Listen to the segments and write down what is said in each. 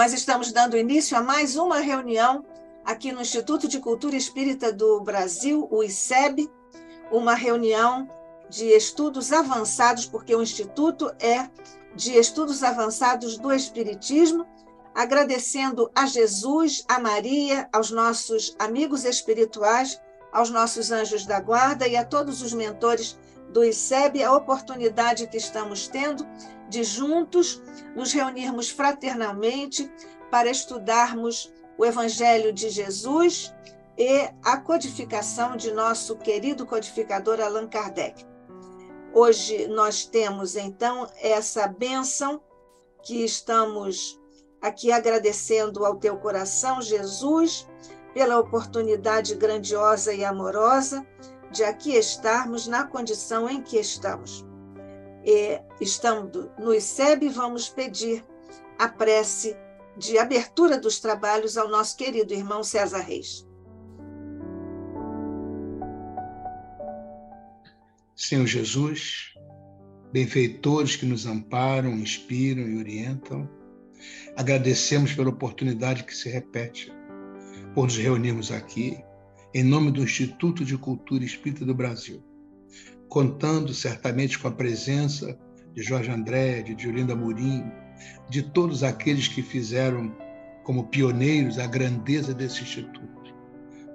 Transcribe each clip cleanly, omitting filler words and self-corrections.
Nós estamos dando início a mais uma reunião aqui no Instituto de Cultura Espírita do Brasil, o ICEB, uma reunião de estudos avançados, porque o Instituto é de estudos avançados do Espiritismo, agradecendo a Jesus, a Maria, aos nossos amigos espirituais, aos nossos anjos da guarda e a todos os mentores do ICEB, a oportunidade que estamos tendo de juntos nos reunirmos fraternalmente para estudarmos o Evangelho de Jesus e a codificação de nosso querido codificador Allan Kardec. Hoje nós temos, então, essa bênção que estamos aqui agradecendo ao teu coração, Jesus, pela oportunidade grandiosa e amorosa de aqui estarmos na condição em que estamos. E, estando no ICEB, vamos pedir a prece de abertura dos trabalhos ao nosso querido irmão César Reis. Senhor Jesus, benfeitores que nos amparam, inspiram e orientam, agradecemos pela oportunidade que se repete, por nos reunirmos aqui, em nome do Instituto de Cultura Espírita do Brasil, contando certamente com a presença de Jorge André, de Diolinda Amorim, de todos aqueles que fizeram como pioneiros a grandeza desse Instituto,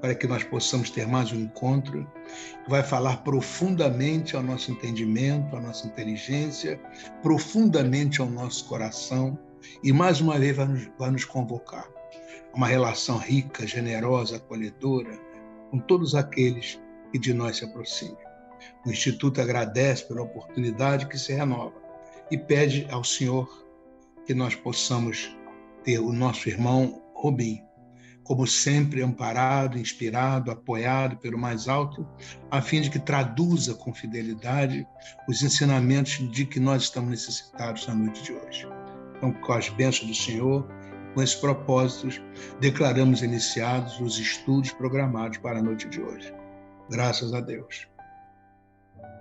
para que nós possamos ter mais um encontro que vai falar profundamente ao nosso entendimento, à nossa inteligência, profundamente ao nosso coração, e mais uma vez vai nos convocar a uma relação rica, generosa, acolhedora, com todos aqueles que de nós se aproximam. O Instituto agradece pela oportunidade que se renova e pede ao Senhor que nós possamos ter o nosso irmão Rubim, como sempre, amparado, inspirado, apoiado pelo mais alto, a fim de que traduza com fidelidade os ensinamentos de que nós estamos necessitados na noite de hoje. Então, com as bênçãos do Senhor, com esses propósitos, declaramos iniciados os estudos programados para a noite de hoje. Graças a Deus.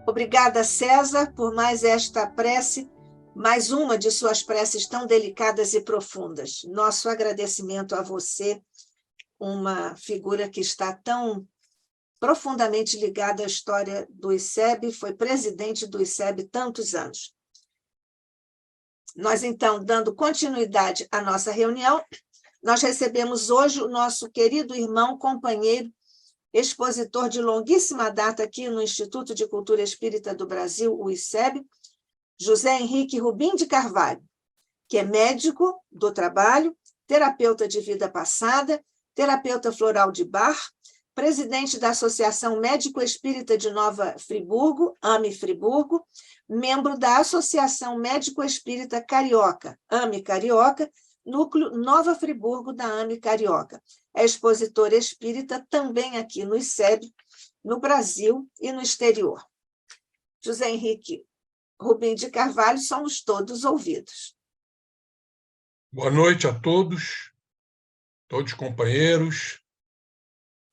Obrigada, César, por mais esta prece, mais uma de suas preces tão delicadas e profundas. Nosso agradecimento a você, uma figura que está tão profundamente ligada à história do ICEB, foi presidente do ICEB tantos anos. Nós, então, dando continuidade à nossa reunião, nós recebemos hoje o nosso querido irmão, companheiro, expositor de longuíssima data aqui no Instituto de Cultura Espírita do Brasil, o ICEB, José Henrique Rubim de Carvalho, que é médico do trabalho, terapeuta de vida passada, terapeuta floral de Bar, presidente da Associação Médico Espírita de Nova Friburgo, AME Friburgo, membro da Associação Médico Espírita Carioca, AME Carioca, núcleo Nova Friburgo da AME Carioca. É expositor espírita também aqui no ICEB, no Brasil e no exterior. José Henrique Rubim de Carvalho, somos todos ouvidos. Boa noite a todos companheiros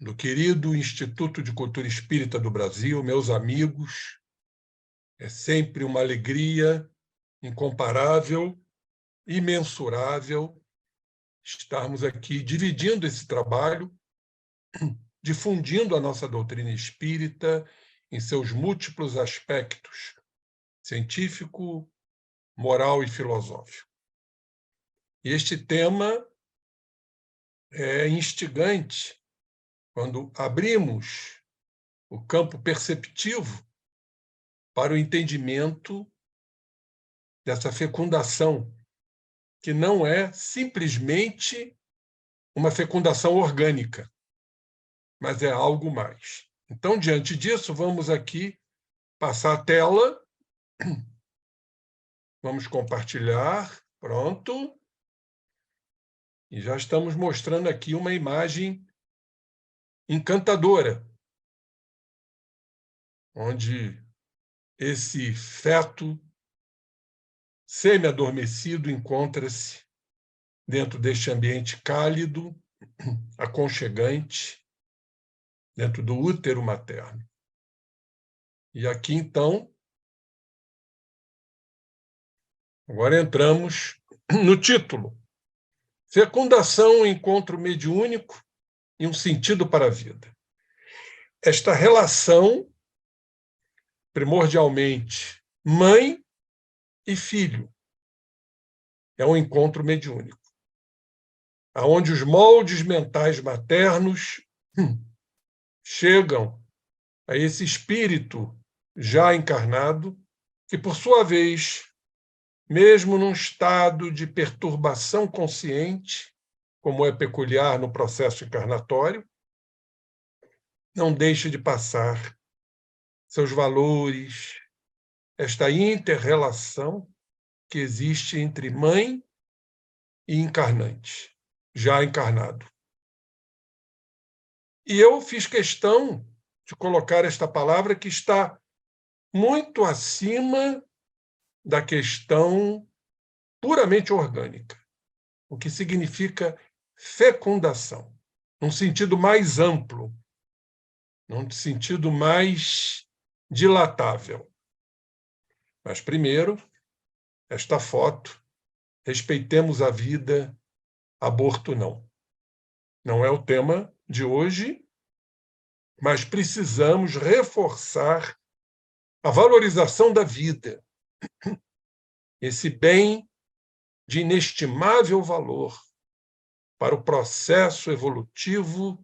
do querido Instituto de Cultura Espírita do Brasil, meus amigos. É sempre uma alegria incomparável, imensurável, estarmos aqui dividindo esse trabalho, difundindo a nossa doutrina espírita em seus múltiplos aspectos, científico, moral e filosófico. E este tema é instigante quando abrimos o campo perceptivo para o entendimento dessa fecundação, que não é simplesmente uma fecundação orgânica, mas é algo mais. Então, diante disso, vamos aqui passar a tela, vamos compartilhar, pronto, e já estamos mostrando aqui uma imagem encantadora, onde esse feto semi-adormecido encontra-se dentro deste ambiente cálido, aconchegante, dentro do útero materno. E aqui, então, agora entramos no título: Fecundação, encontro mediúnico e um sentido para a vida. Esta relação, primordialmente, mãe e filho, é um encontro mediúnico, onde os moldes mentais maternos chegam a esse espírito já encarnado, que, por sua vez, mesmo num estado de perturbação consciente, como é peculiar no processo encarnatório, não deixa de passar seus valores, esta inter-relação que existe entre mãe e encarnante, já encarnado. E eu fiz questão de colocar esta palavra que está muito acima da questão puramente orgânica, o que significa fecundação, num sentido mais amplo, num sentido mais dilatável. Mas, primeiro, esta foto, respeitemos a vida, aborto não. Não é o tema de hoje, mas precisamos reforçar a valorização da vida, esse bem de inestimável valor para o processo evolutivo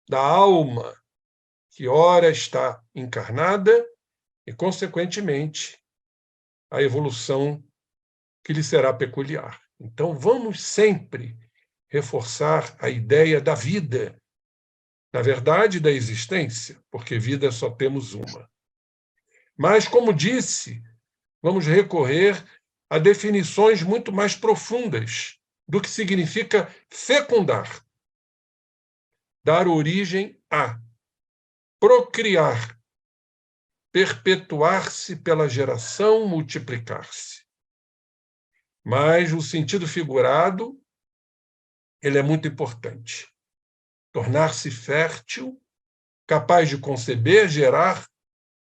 da alma, que ora está encarnada e, consequentemente, a evolução que lhe será peculiar. Então, vamos sempre reforçar a ideia da vida, na verdade, da existência, porque vida só temos uma. Mas, como disse, vamos recorrer a definições muito mais profundas do que significa fecundar. Dar origem a, procriar, perpetuar-se pela geração, multiplicar-se. Mas o sentido figurado, ele é muito importante. Tornar-se fértil, capaz de conceber, gerar,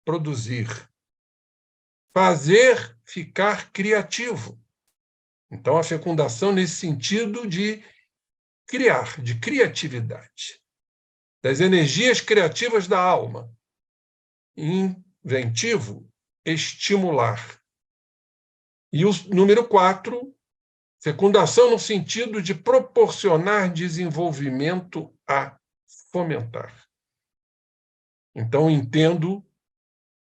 produzir. Fazer ficar criativo. Então, a fecundação nesse sentido de criar, de criatividade, das energias criativas da alma. Inventivo, estimular. E o número 4, fecundação no sentido de proporcionar desenvolvimento a fomentar. Então, entendo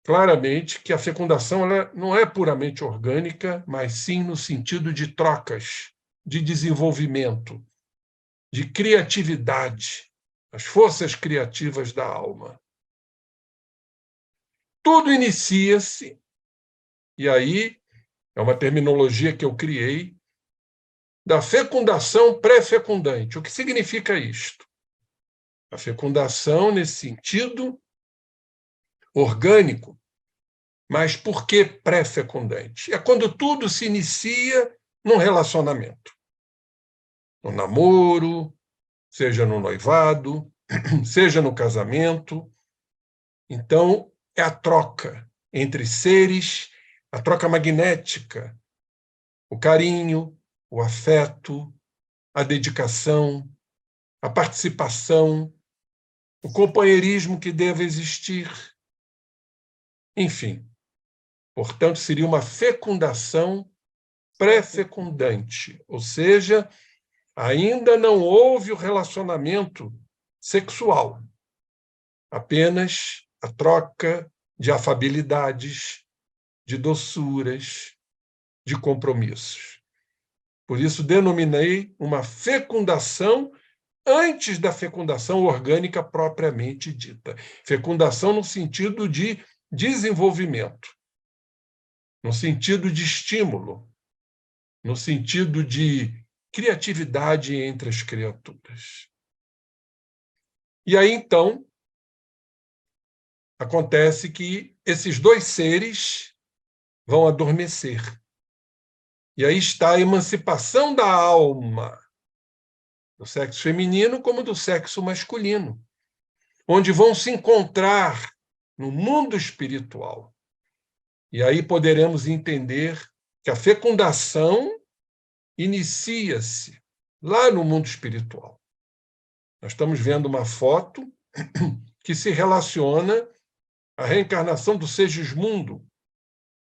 claramente que a fecundação ela não é puramente orgânica, mas sim no sentido de trocas, de desenvolvimento, de criatividade, as forças criativas da alma. Tudo inicia-se, e aí é uma terminologia que eu criei, da fecundação pré-fecundante. O que significa isto? A fecundação nesse sentido orgânico, mas por que pré-fecundante? É quando tudo se inicia num relacionamento. No namoro, seja no noivado, seja no casamento. Então, é a troca entre seres, a troca magnética, o carinho, o afeto, a dedicação, a participação, o companheirismo que deve existir. Enfim, portanto, seria uma fecundação pré-fecundante, ou seja, ainda não houve o relacionamento sexual, apenas a troca de afabilidades, de doçuras, de compromissos. Por isso, denominei uma fecundação antes da fecundação orgânica propriamente dita. Fecundação no sentido de desenvolvimento, no sentido de estímulo, no sentido de criatividade entre as criaturas. E aí, então, acontece que esses dois seres vão adormecer. E aí está a emancipação da alma, do sexo feminino como do sexo masculino, onde vão se encontrar no mundo espiritual. E aí poderemos entender que a fecundação inicia-se lá no mundo espiritual. Nós estamos vendo uma foto que se relaciona à reencarnação do Segismundo,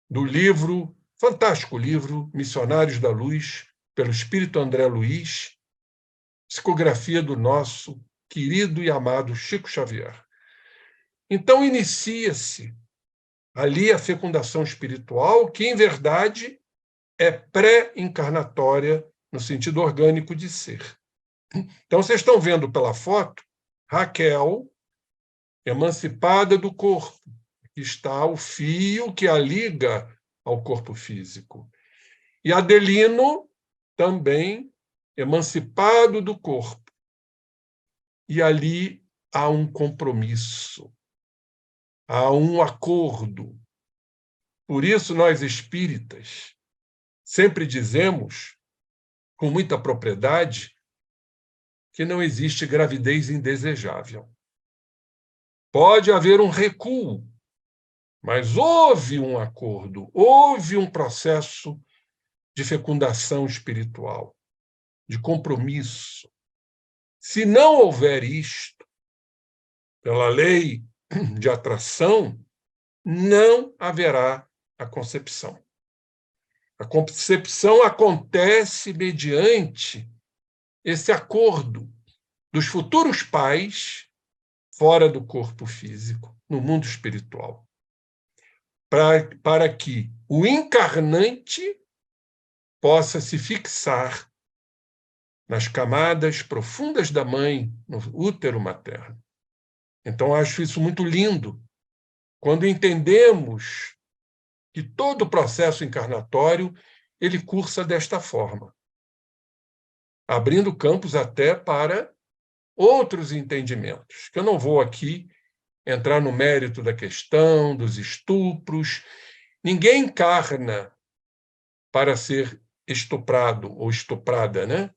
do livro, fantástico livro, Missionários da Luz, pelo Espírito André Luiz, psicografia do nosso querido e amado Chico Xavier. Então, inicia-se ali a fecundação espiritual, que, em verdade, é pré-encarnatória no sentido orgânico de ser. Então, vocês estão vendo pela foto Raquel, emancipada do corpo, que está o fio que a liga ao corpo físico. E Adelino, também emancipado do corpo. E ali há um compromisso, há um acordo. Por isso, nós espíritas sempre dizemos, com muita propriedade, que não existe gravidez indesejável. Pode haver um recuo, mas houve um acordo, houve um processo de fecundação espiritual, de compromisso. Se não houver isto, pela lei de atração, não haverá a concepção. A concepção acontece mediante esse acordo dos futuros pais fora do corpo físico, no mundo espiritual, para que o encarnante possa se fixar nas camadas profundas da mãe, no útero materno. Então, acho isso muito lindo, quando entendemos que todo o processo encarnatório ele cursa desta forma, abrindo campos até para outros entendimentos, que eu não vou aqui entrar no mérito da questão, dos estupros. Ninguém encarna para ser estuprado ou estuprada, né?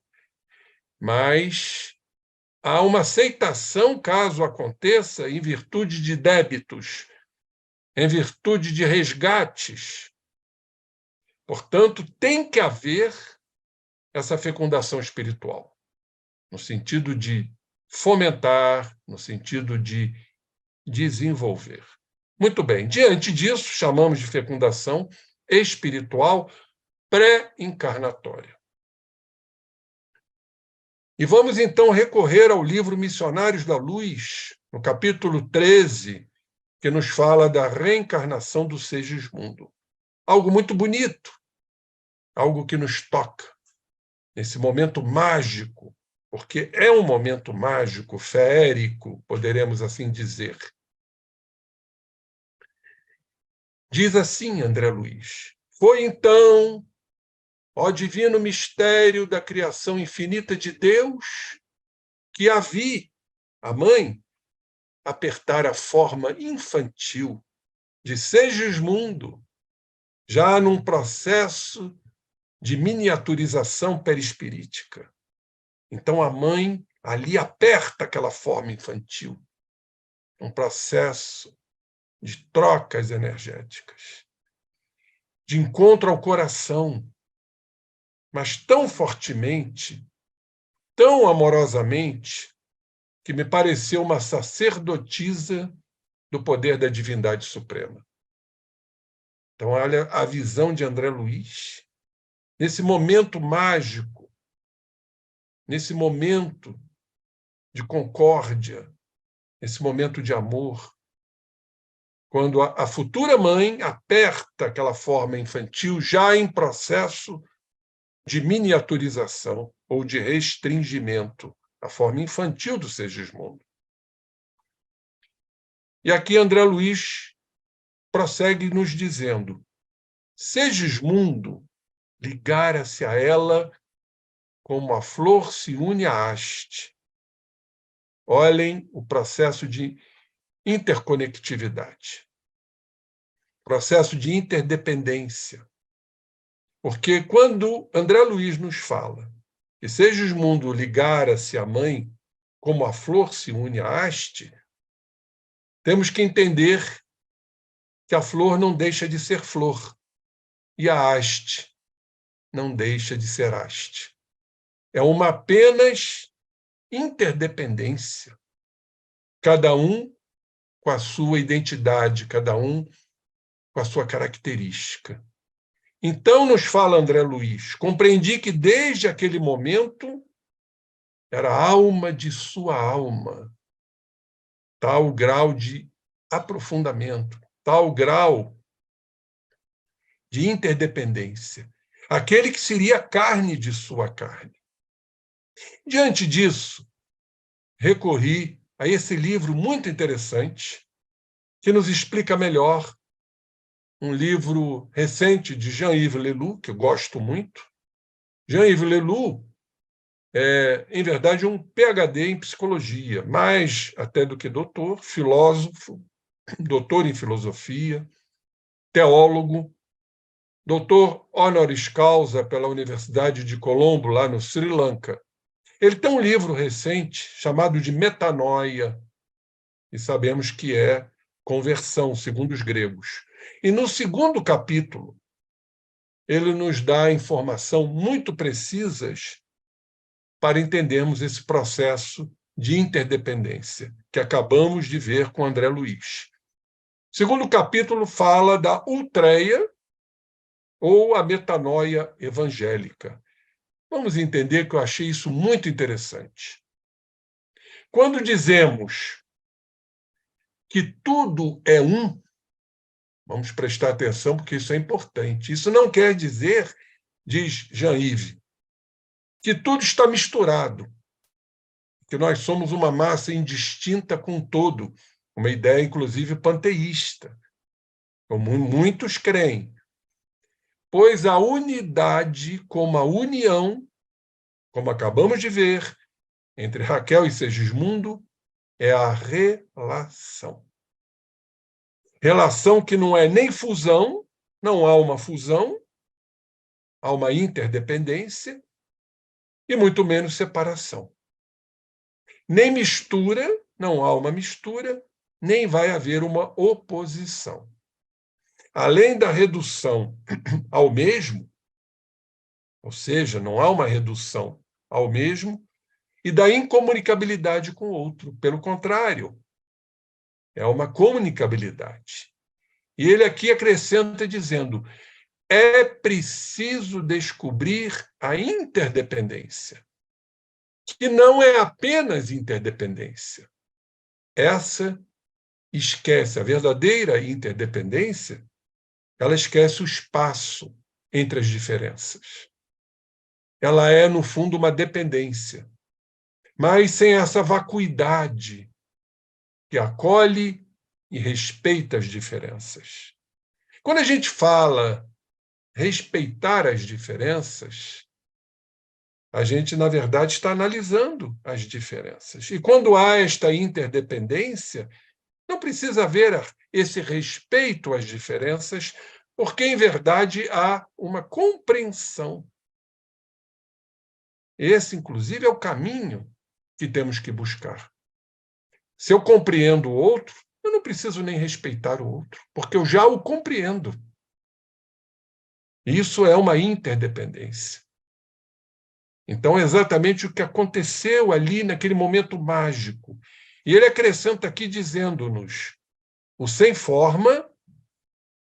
Mas há uma aceitação, caso aconteça, em virtude de débitos, em virtude de resgates. Portanto, tem que haver essa fecundação espiritual, no sentido de fomentar, no sentido de desenvolver. Muito bem, diante disso, chamamos de fecundação espiritual pré-encarnatória. E vamos, então, recorrer ao livro Missionários da Luz, no capítulo 13, que nos fala da reencarnação do Segismundo. Algo muito bonito, algo que nos toca, nesse momento mágico, porque é um momento mágico, feérico, poderemos assim dizer. Diz assim André Luiz: foi então, ó divino mistério da criação infinita de Deus, que a vi, a mãe, apertar a forma infantil de Segismundo, já num processo de miniaturização perispirítica. Então a mãe ali aperta aquela forma infantil, um processo de trocas energéticas, de encontro ao coração, mas tão fortemente, tão amorosamente, que me pareceu uma sacerdotisa do poder da divindade suprema. Então, olha a visão de André Luiz, nesse momento mágico, nesse momento de concórdia, nesse momento de amor, quando a futura mãe aperta aquela forma infantil já em processo de miniaturização ou de restringimento, a forma infantil do Segismundo. E aqui André Luiz prossegue nos dizendo: Segismundo ligara-se a ela como a flor se une à haste. Olhem o processo de interconectividade, processo de interdependência. Porque quando André Luiz nos fala que Segismundo ligara-se à mãe como a flor se une à haste, temos que entender que a flor não deixa de ser flor e a haste não deixa de ser haste. é uma apenas interdependência. Cada um com a sua identidade, cada um com a sua característica. Então, nos fala André Luiz, compreendi que desde aquele momento era a alma de sua alma, tal grau de aprofundamento, tal grau de interdependência, aquele que seria a carne de sua carne. Diante disso, recorri a esse livro muito interessante, que nos explica melhor, um livro recente de Jean-Yves Leloup, que eu gosto muito. Jean-Yves Leloup é, em verdade, um PhD em psicologia, mais até do que doutor, filósofo, doutor em filosofia, teólogo, doutor honoris causa pela Universidade de Colombo, lá no Sri Lanka. Ele tem um livro recente chamado de Metanoia, e sabemos que é conversão, segundo os gregos. E no segundo capítulo, ele nos dá informação muito precisas para entendermos esse processo de interdependência que acabamos de ver com André Luiz. O segundo capítulo fala da ultreia ou a metanoia evangélica. Vamos entender que eu achei isso muito interessante. Quando dizemos que tudo é um, vamos prestar atenção porque isso é importante. Isso não quer dizer, diz Jean-Yves, que tudo está misturado, que nós somos uma massa indistinta com o todo, uma ideia, inclusive, panteísta, como muitos creem. Pois a unidade como a união, como acabamos de ver, entre Raquel e Segismundo, é a relação. Relação que não é nem fusão, não há uma fusão, há uma interdependência, e muito menos separação. Nem mistura, não há uma mistura, nem vai haver uma oposição. Além da redução ao mesmo, ou seja, não há uma redução ao mesmo, e da incomunicabilidade com o outro. Pelo contrário, é uma comunicabilidade. E ele aqui acrescenta dizendo: é preciso descobrir a interdependência, que não é apenas interdependência. Essa esquece a verdadeira interdependência, ela esquece o espaço entre as diferenças. Ela é, no fundo, uma dependência, mas sem essa vacuidade que acolhe e respeita as diferenças. Quando a gente fala respeitar as diferenças, a gente, na verdade, está analisando as diferenças. E quando há esta interdependência, não precisa haver esse respeito às diferenças, porque, em verdade, há uma compreensão. Esse, inclusive, é o caminho que temos que buscar. Se eu compreendo o outro, eu não preciso nem respeitar o outro, porque eu já o compreendo. Isso é uma interdependência. Então, é exatamente o que aconteceu ali naquele momento mágico. E ele acrescenta aqui dizendo-nos: o sem forma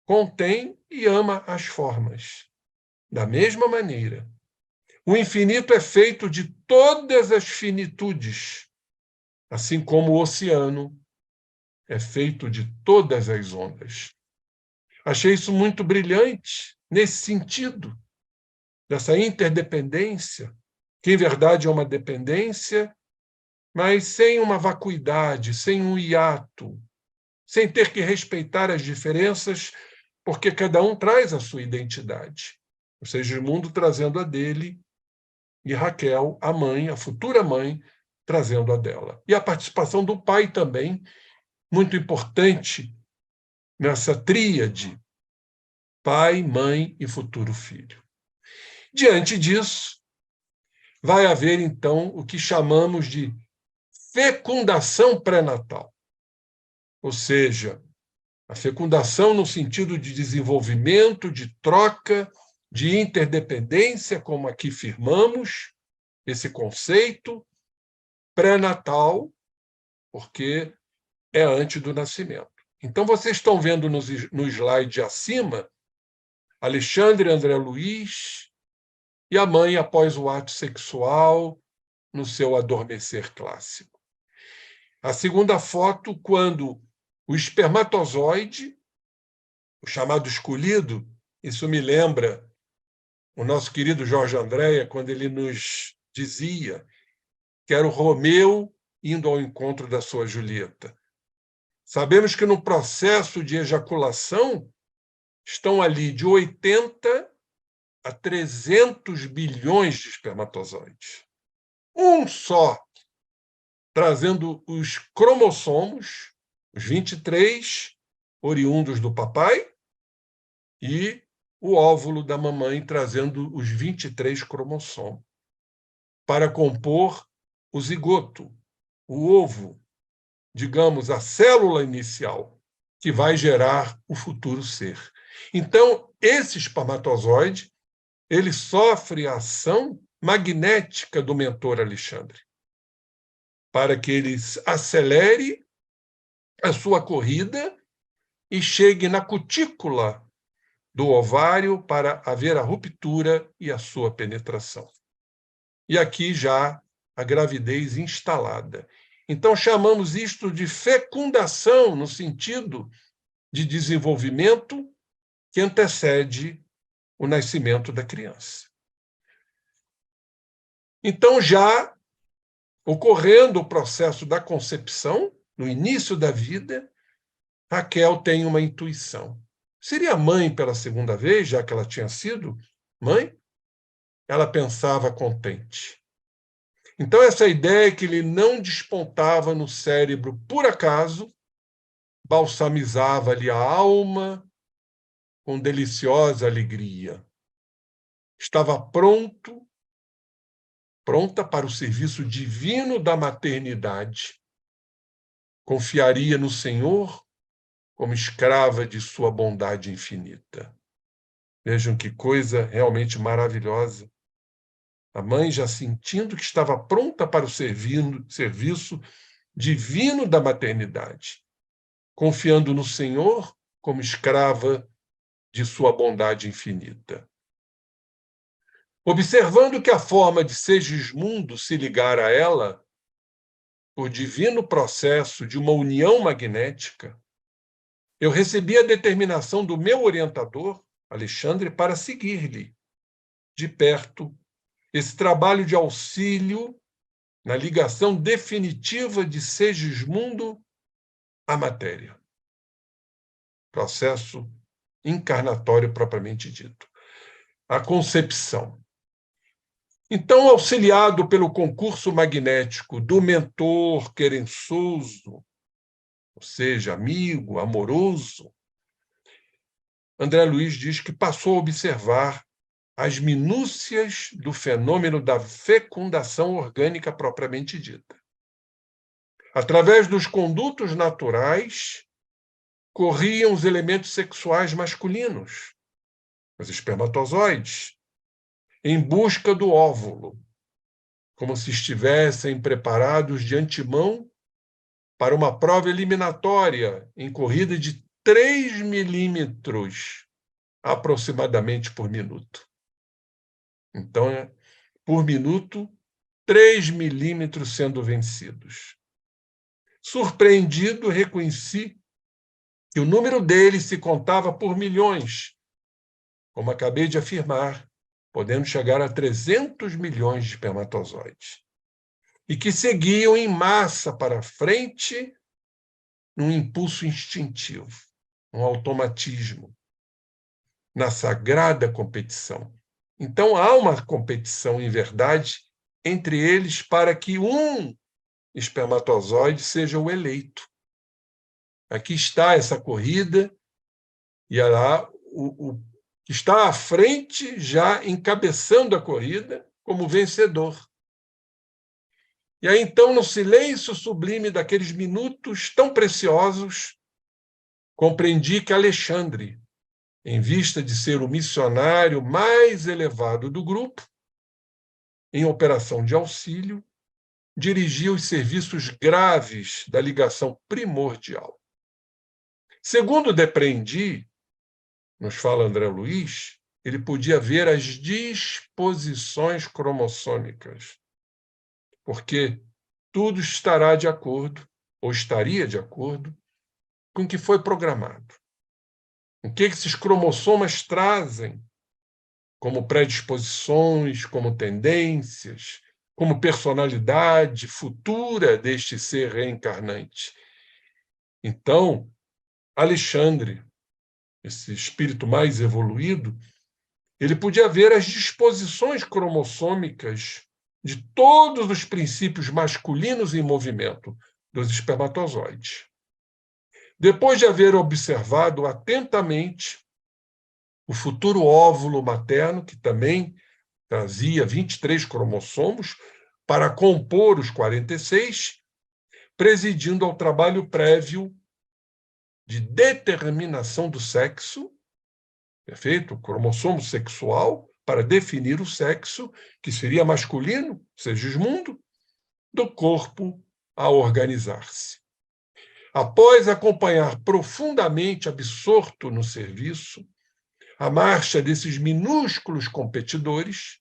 contém e ama as formas. Da mesma maneira, o infinito é feito de todas as finitudes, assim como o oceano é feito de todas as ondas. Achei isso muito brilhante nesse sentido, dessa interdependência, que em verdade é uma dependência, mas sem uma vacuidade, sem um hiato, sem ter que respeitar as diferenças, porque cada um traz a sua identidade. Ou seja, o mundo trazendo a dele e Raquel, a mãe, a futura mãe, trazendo a dela. E a participação do pai também, muito importante nessa tríade, pai, mãe e futuro filho. Diante disso, vai haver, então, o que chamamos de fecundação pré-natal. Ou seja, a fecundação no sentido de desenvolvimento, de troca, de interdependência, como aqui firmamos, esse conceito pré-natal, porque é antes do nascimento. Então, vocês estão vendo no slide acima Alexandre André Luiz e a mãe após o ato sexual no seu adormecer clássico. A segunda foto, quando o espermatozoide, o chamado escolhido, isso me lembra o nosso querido Jorge Andréa, quando ele nos dizia que era o Romeu indo ao encontro da sua Julieta. Sabemos que no processo de ejaculação estão ali de 80 a 300 bilhões de espermatozoides. Um só, trazendo os cromossomos, os 23 oriundos do papai, e o óvulo da mamãe trazendo os 23 cromossomos, para compor o zigoto, o ovo, digamos, a célula inicial, que vai gerar o futuro ser. Então, esse espermatozoide, ele sofre a ação magnética do mentor Alexandre, para que ele acelere a sua corrida e chegue na cutícula do ovário para haver a ruptura e a sua penetração. E aqui já a gravidez instalada. Então, chamamos isto de fecundação, no sentido de desenvolvimento que antecede o nascimento da criança. Então, já ocorrendo o processo da concepção, no início da vida, Raquel tem uma intuição. Seria mãe pela segunda vez, já que ela tinha sido mãe? Ela pensava contente. Então, essa ideia que ele não despontava no cérebro por acaso, balsamizava-lhe a alma com deliciosa alegria. Estava pronta para o serviço divino da maternidade. Confiaria no Senhor como escrava de sua bondade infinita. Vejam que coisa realmente maravilhosa. A mãe já sentindo que estava pronta para o serviço divino da maternidade, confiando no Senhor como escrava de sua bondade infinita. Observando que a forma de Segismundo se ligar a ela, por divino processo de uma união magnética, eu recebi a determinação do meu orientador, Alexandre, para seguir-lhe de perto esse trabalho de auxílio na ligação definitiva de Segismundo à matéria. Processo encarnatório propriamente dito. A concepção. Então, auxiliado pelo concurso magnético do mentor querençoso, ou seja, amigo, amoroso, André Luiz diz que passou a observar as minúcias do fenômeno da fecundação orgânica propriamente dita. Através dos condutos naturais, corriam os elementos sexuais masculinos, os espermatozoides, em busca do óvulo, como se estivessem preparados de antemão para uma prova eliminatória em corrida de 3 milímetros, aproximadamente por minuto. Então, por minuto, 3 milímetros sendo vencidos. Surpreendido, reconheci que o número deles se contava por milhões, como acabei de afirmar, podendo chegar a 300 milhões de espermatozoides, e que seguiam em massa para frente num impulso instintivo, um automatismo, na sagrada competição. Então, há uma competição, em verdade, entre eles para que um espermatozoide seja o eleito. Aqui está essa corrida, e lá o que está à frente, já encabeçando a corrida, como vencedor. E aí, então, no silêncio sublime daqueles minutos tão preciosos, compreendi que Alexandre, em vista de ser o missionário mais elevado do grupo, em operação de auxílio, dirigia os serviços graves da ligação primordial. Segundo depreendi, nos fala André Luiz, ele podia ver as disposições cromossômicas, porque tudo estará de acordo, ou estaria de acordo, com o que foi programado. O que esses cromossomas trazem como predisposições, como tendências, como personalidade futura deste ser reencarnante. Então, Alexandre, esse espírito mais evoluído, ele podia ver as disposições cromossômicas de todos os princípios masculinos em movimento dos espermatozoides. Depois de haver observado atentamente o futuro óvulo materno, que também trazia 23 cromossomos, para compor os 46, presidindo ao trabalho prévio de determinação do sexo, perfeito? O cromossomo sexual, para definir o sexo, que seria masculino, Segismundo, do corpo a organizar-se. Após acompanhar profundamente absorto no serviço a marcha desses minúsculos competidores,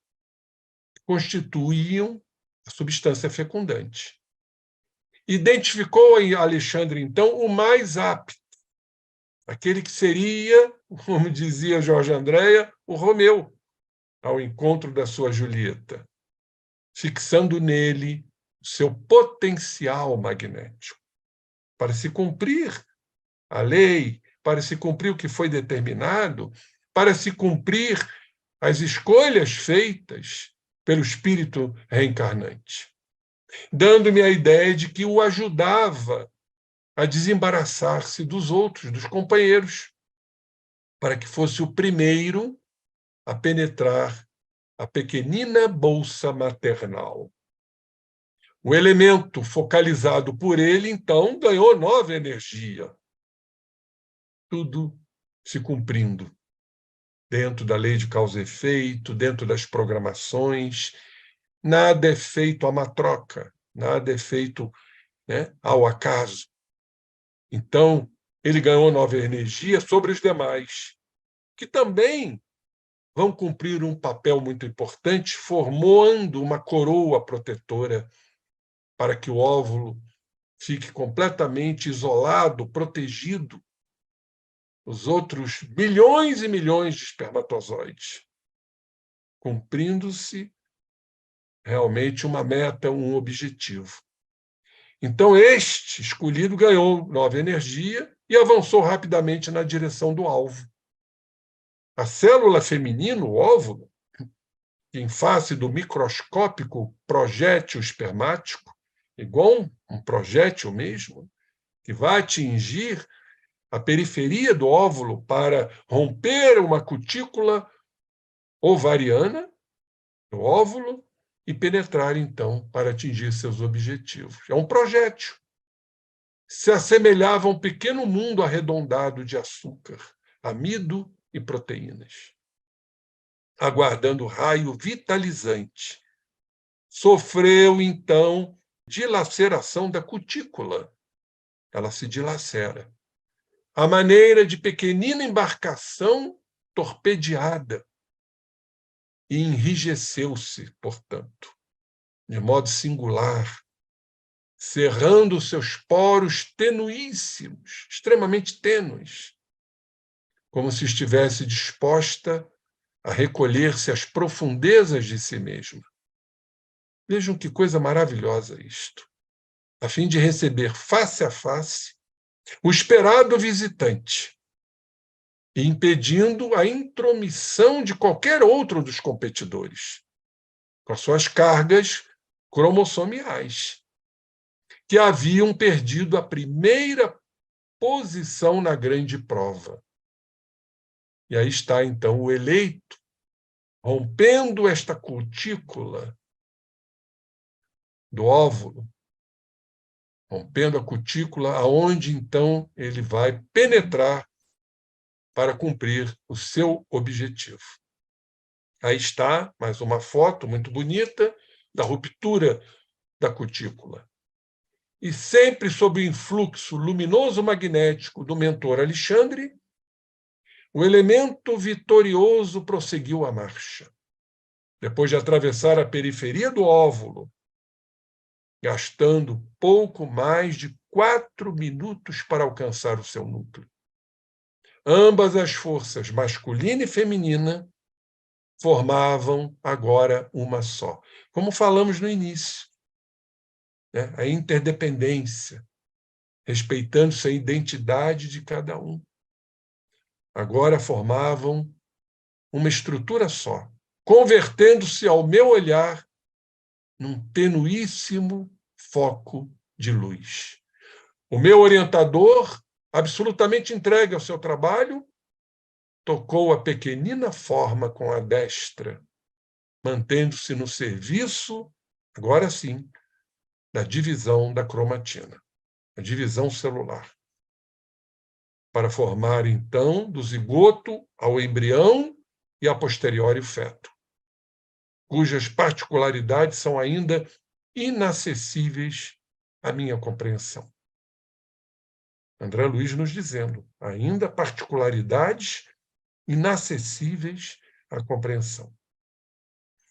constituíam a substância fecundante. Identificou em Alexandre, então, o mais apto, aquele que seria, como dizia Jorge Andréa, o Romeu, ao encontro da sua Julieta, fixando nele o seu potencial magnético, para se cumprir a lei, para se cumprir o que foi determinado, para se cumprir as escolhas feitas pelo espírito reencarnante, dando-me a ideia de que o ajudava a desembaraçar-se dos outros, dos companheiros, para que fosse o primeiro a penetrar a pequenina bolsa maternal. O elemento focalizado por ele, então, ganhou nova energia. Tudo se cumprindo dentro da lei de causa e efeito, dentro das programações. Nada é feito à matroca, nada é feito, né, ao acaso. Então, ele ganhou nova energia sobre os demais, que também vão cumprir um papel muito importante, formando uma coroa protetora para que o óvulo fique completamente isolado, protegido dos outros bilhões e milhões de espermatozoides, cumprindo-se realmente uma meta, um objetivo. Então, este escolhido ganhou nova energia e avançou rapidamente na direção do alvo. A célula feminina, o óvulo, que em face do microscópico projétil espermático, igual um projétil mesmo, que vai atingir a periferia do óvulo para romper uma cutícula ovariana do óvulo e penetrar, então, para atingir seus objetivos. É um projétil. Se assemelhava a um pequeno mundo arredondado de açúcar, amido e proteínas, aguardando o raio vitalizante. Sofreu, então, dilaceração da cutícula. Ela se dilacera. A maneira de pequenina embarcação torpedeada. E enrijeceu-se, portanto, de modo singular, cerrando seus poros tenuíssimos, extremamente tênues, como se estivesse disposta a recolher-se às profundezas de si mesma. Vejam que coisa maravilhosa isto. A fim de receber face a face o esperado visitante, e impedindo a intromissão de qualquer outro dos competidores, com as suas cargas cromossomiais, que haviam perdido a primeira posição na grande prova. E aí está, então, o eleito, rompendo esta cutícula do óvulo, rompendo a cutícula, aonde, então, ele vai penetrar para cumprir o seu objetivo. Aí está mais uma foto muito bonita da ruptura da cutícula. E sempre sob o influxo luminoso magnético do mentor Alexandre, o elemento vitorioso prosseguiu a marcha. Depois de atravessar a periferia do óvulo, gastando pouco mais de 4 minutos para alcançar o seu núcleo. Ambas as forças, masculina e feminina, formavam agora uma só. Como falamos no início, né? A interdependência, respeitando-se a identidade de cada um. Agora formavam uma estrutura só, convertendo-se ao meu olhar num tenuíssimo foco de luz. O meu orientador, absolutamente entregue ao seu trabalho, tocou a pequenina forma com a destra, mantendo-se no serviço, agora sim, da divisão da cromatina, a divisão celular, para formar, então, do zigoto ao embrião e a posteriori o feto, cujas particularidades são ainda inacessíveis à minha compreensão. André Luiz nos dizendo, ainda particularidades inacessíveis à compreensão.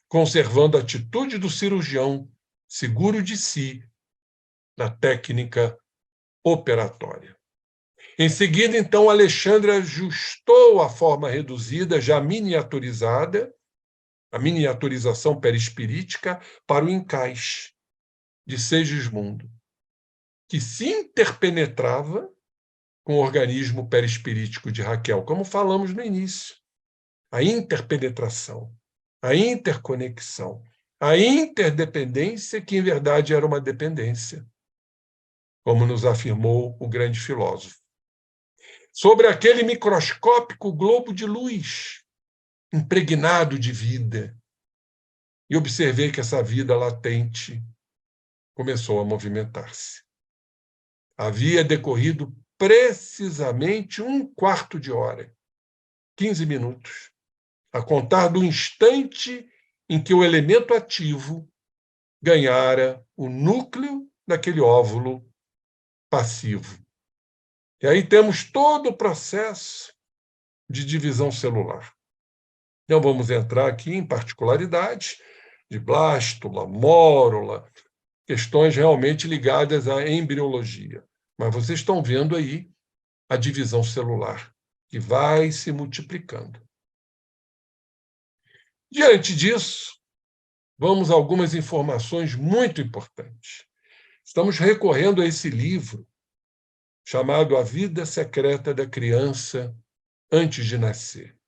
Conservando a atitude do cirurgião, seguro de si, na técnica operatória. Em seguida, então, Alexandre ajustou a forma reduzida, já miniaturizada, a miniaturização perispirítica, para o encaixe de Segismundo, que se interpenetrava com o organismo perispirítico de Raquel, como falamos no início. A interpenetração, a interconexão, a interdependência, que em verdade era uma dependência, como nos afirmou o grande filósofo. Sobre aquele microscópico globo de luz, impregnado de vida, e observei que essa vida latente começou a movimentar-se. Havia decorrido precisamente 1/4 de hora, 15 minutos, a contar do instante em que o elemento ativo ganhara o núcleo daquele óvulo passivo. E aí temos todo o processo de divisão celular. Não vamos entrar aqui em particularidades de blástula, mórula, questões realmente ligadas à embriologia. Mas vocês estão vendo aí a divisão celular, que vai se multiplicando. Diante disso, vamos a algumas informações muito importantes. Estamos recorrendo a esse livro, chamado A Vida Secreta da Criança Antes de Nascer.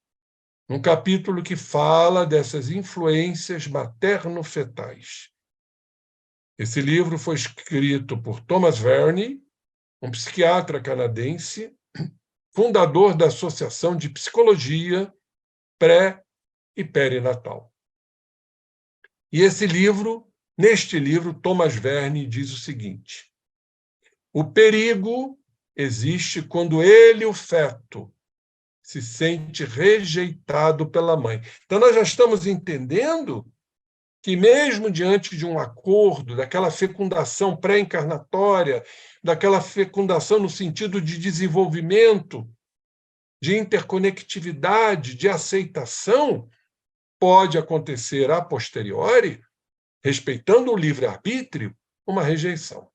Um capítulo que fala dessas influências materno-fetais. Esse livro foi escrito por Thomas Verne, um psiquiatra canadense, fundador da Associação de Psicologia Pré- e Perinatal. E neste livro, Thomas Verne diz o seguinte: o perigo existe quando ele, o feto, se sente rejeitado pela mãe. Então, nós já estamos entendendo que, mesmo diante de um acordo, daquela fecundação pré-encarnatória, daquela fecundação no sentido de desenvolvimento, de interconectividade, de aceitação, pode acontecer a posteriori, respeitando o livre-arbítrio, uma rejeição.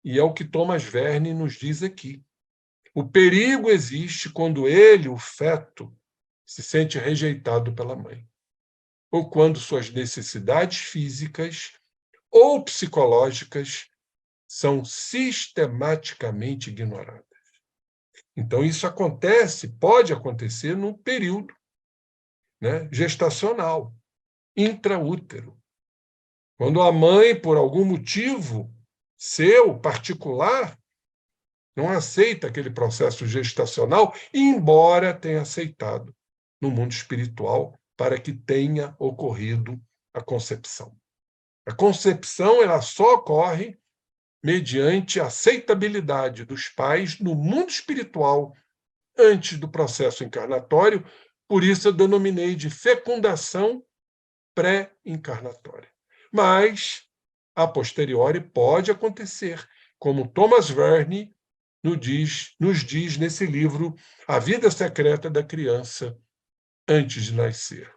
E é o que Thomas Verne nos diz aqui. O perigo existe quando ele, o feto, se sente rejeitado pela mãe, ou quando suas necessidades físicas ou psicológicas são sistematicamente ignoradas. Então, isso pode acontecer no período, né, gestacional, intraútero. Quando a mãe, por algum motivo seu, particular, não aceita aquele processo gestacional, embora tenha aceitado no mundo espiritual para que tenha ocorrido a concepção. A concepção ela só ocorre mediante a aceitabilidade dos pais no mundo espiritual antes do processo encarnatório, Por isso eu denominei de fecundação pré-encarnatória. Mas, a posteriori, pode acontecer, como Thomas Verne nos diz nesse livro A Vida Secreta da Criança Antes de Nascer.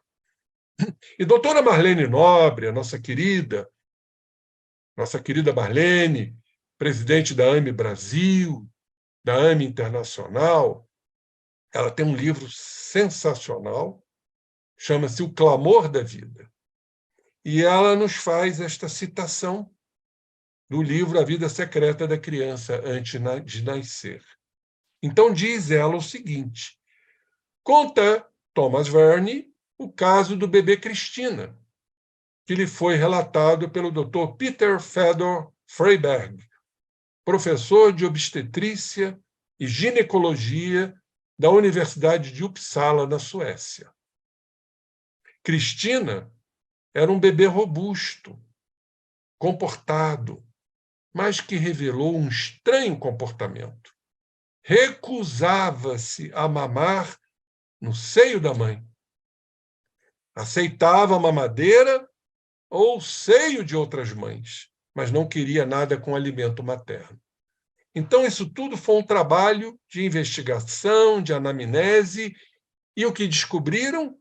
E doutora Marlene Nobre, a nossa querida Marlene, presidente da AME Brasil, da AME Internacional, ela tem um livro sensacional, chama-se O Clamor da Vida. E ela nos faz esta citação do livro A Vida Secreta da Criança Antes de Nascer. Então diz ela o seguinte: conta Thomas Verne o caso do bebê Cristina, que lhe foi relatado pelo Dr. Peter Fedor Freiberg, professor de obstetrícia e ginecologia da Universidade de Uppsala, na Suécia. Cristina era um bebê robusto, comportado, mas que revelou um estranho comportamento. Recusava-se a mamar no seio da mãe. Aceitava a mamadeira ou o seio de outras mães, mas não queria nada com alimento materno. Então, isso tudo foi um trabalho de investigação, de anamnese, e o que descobriram,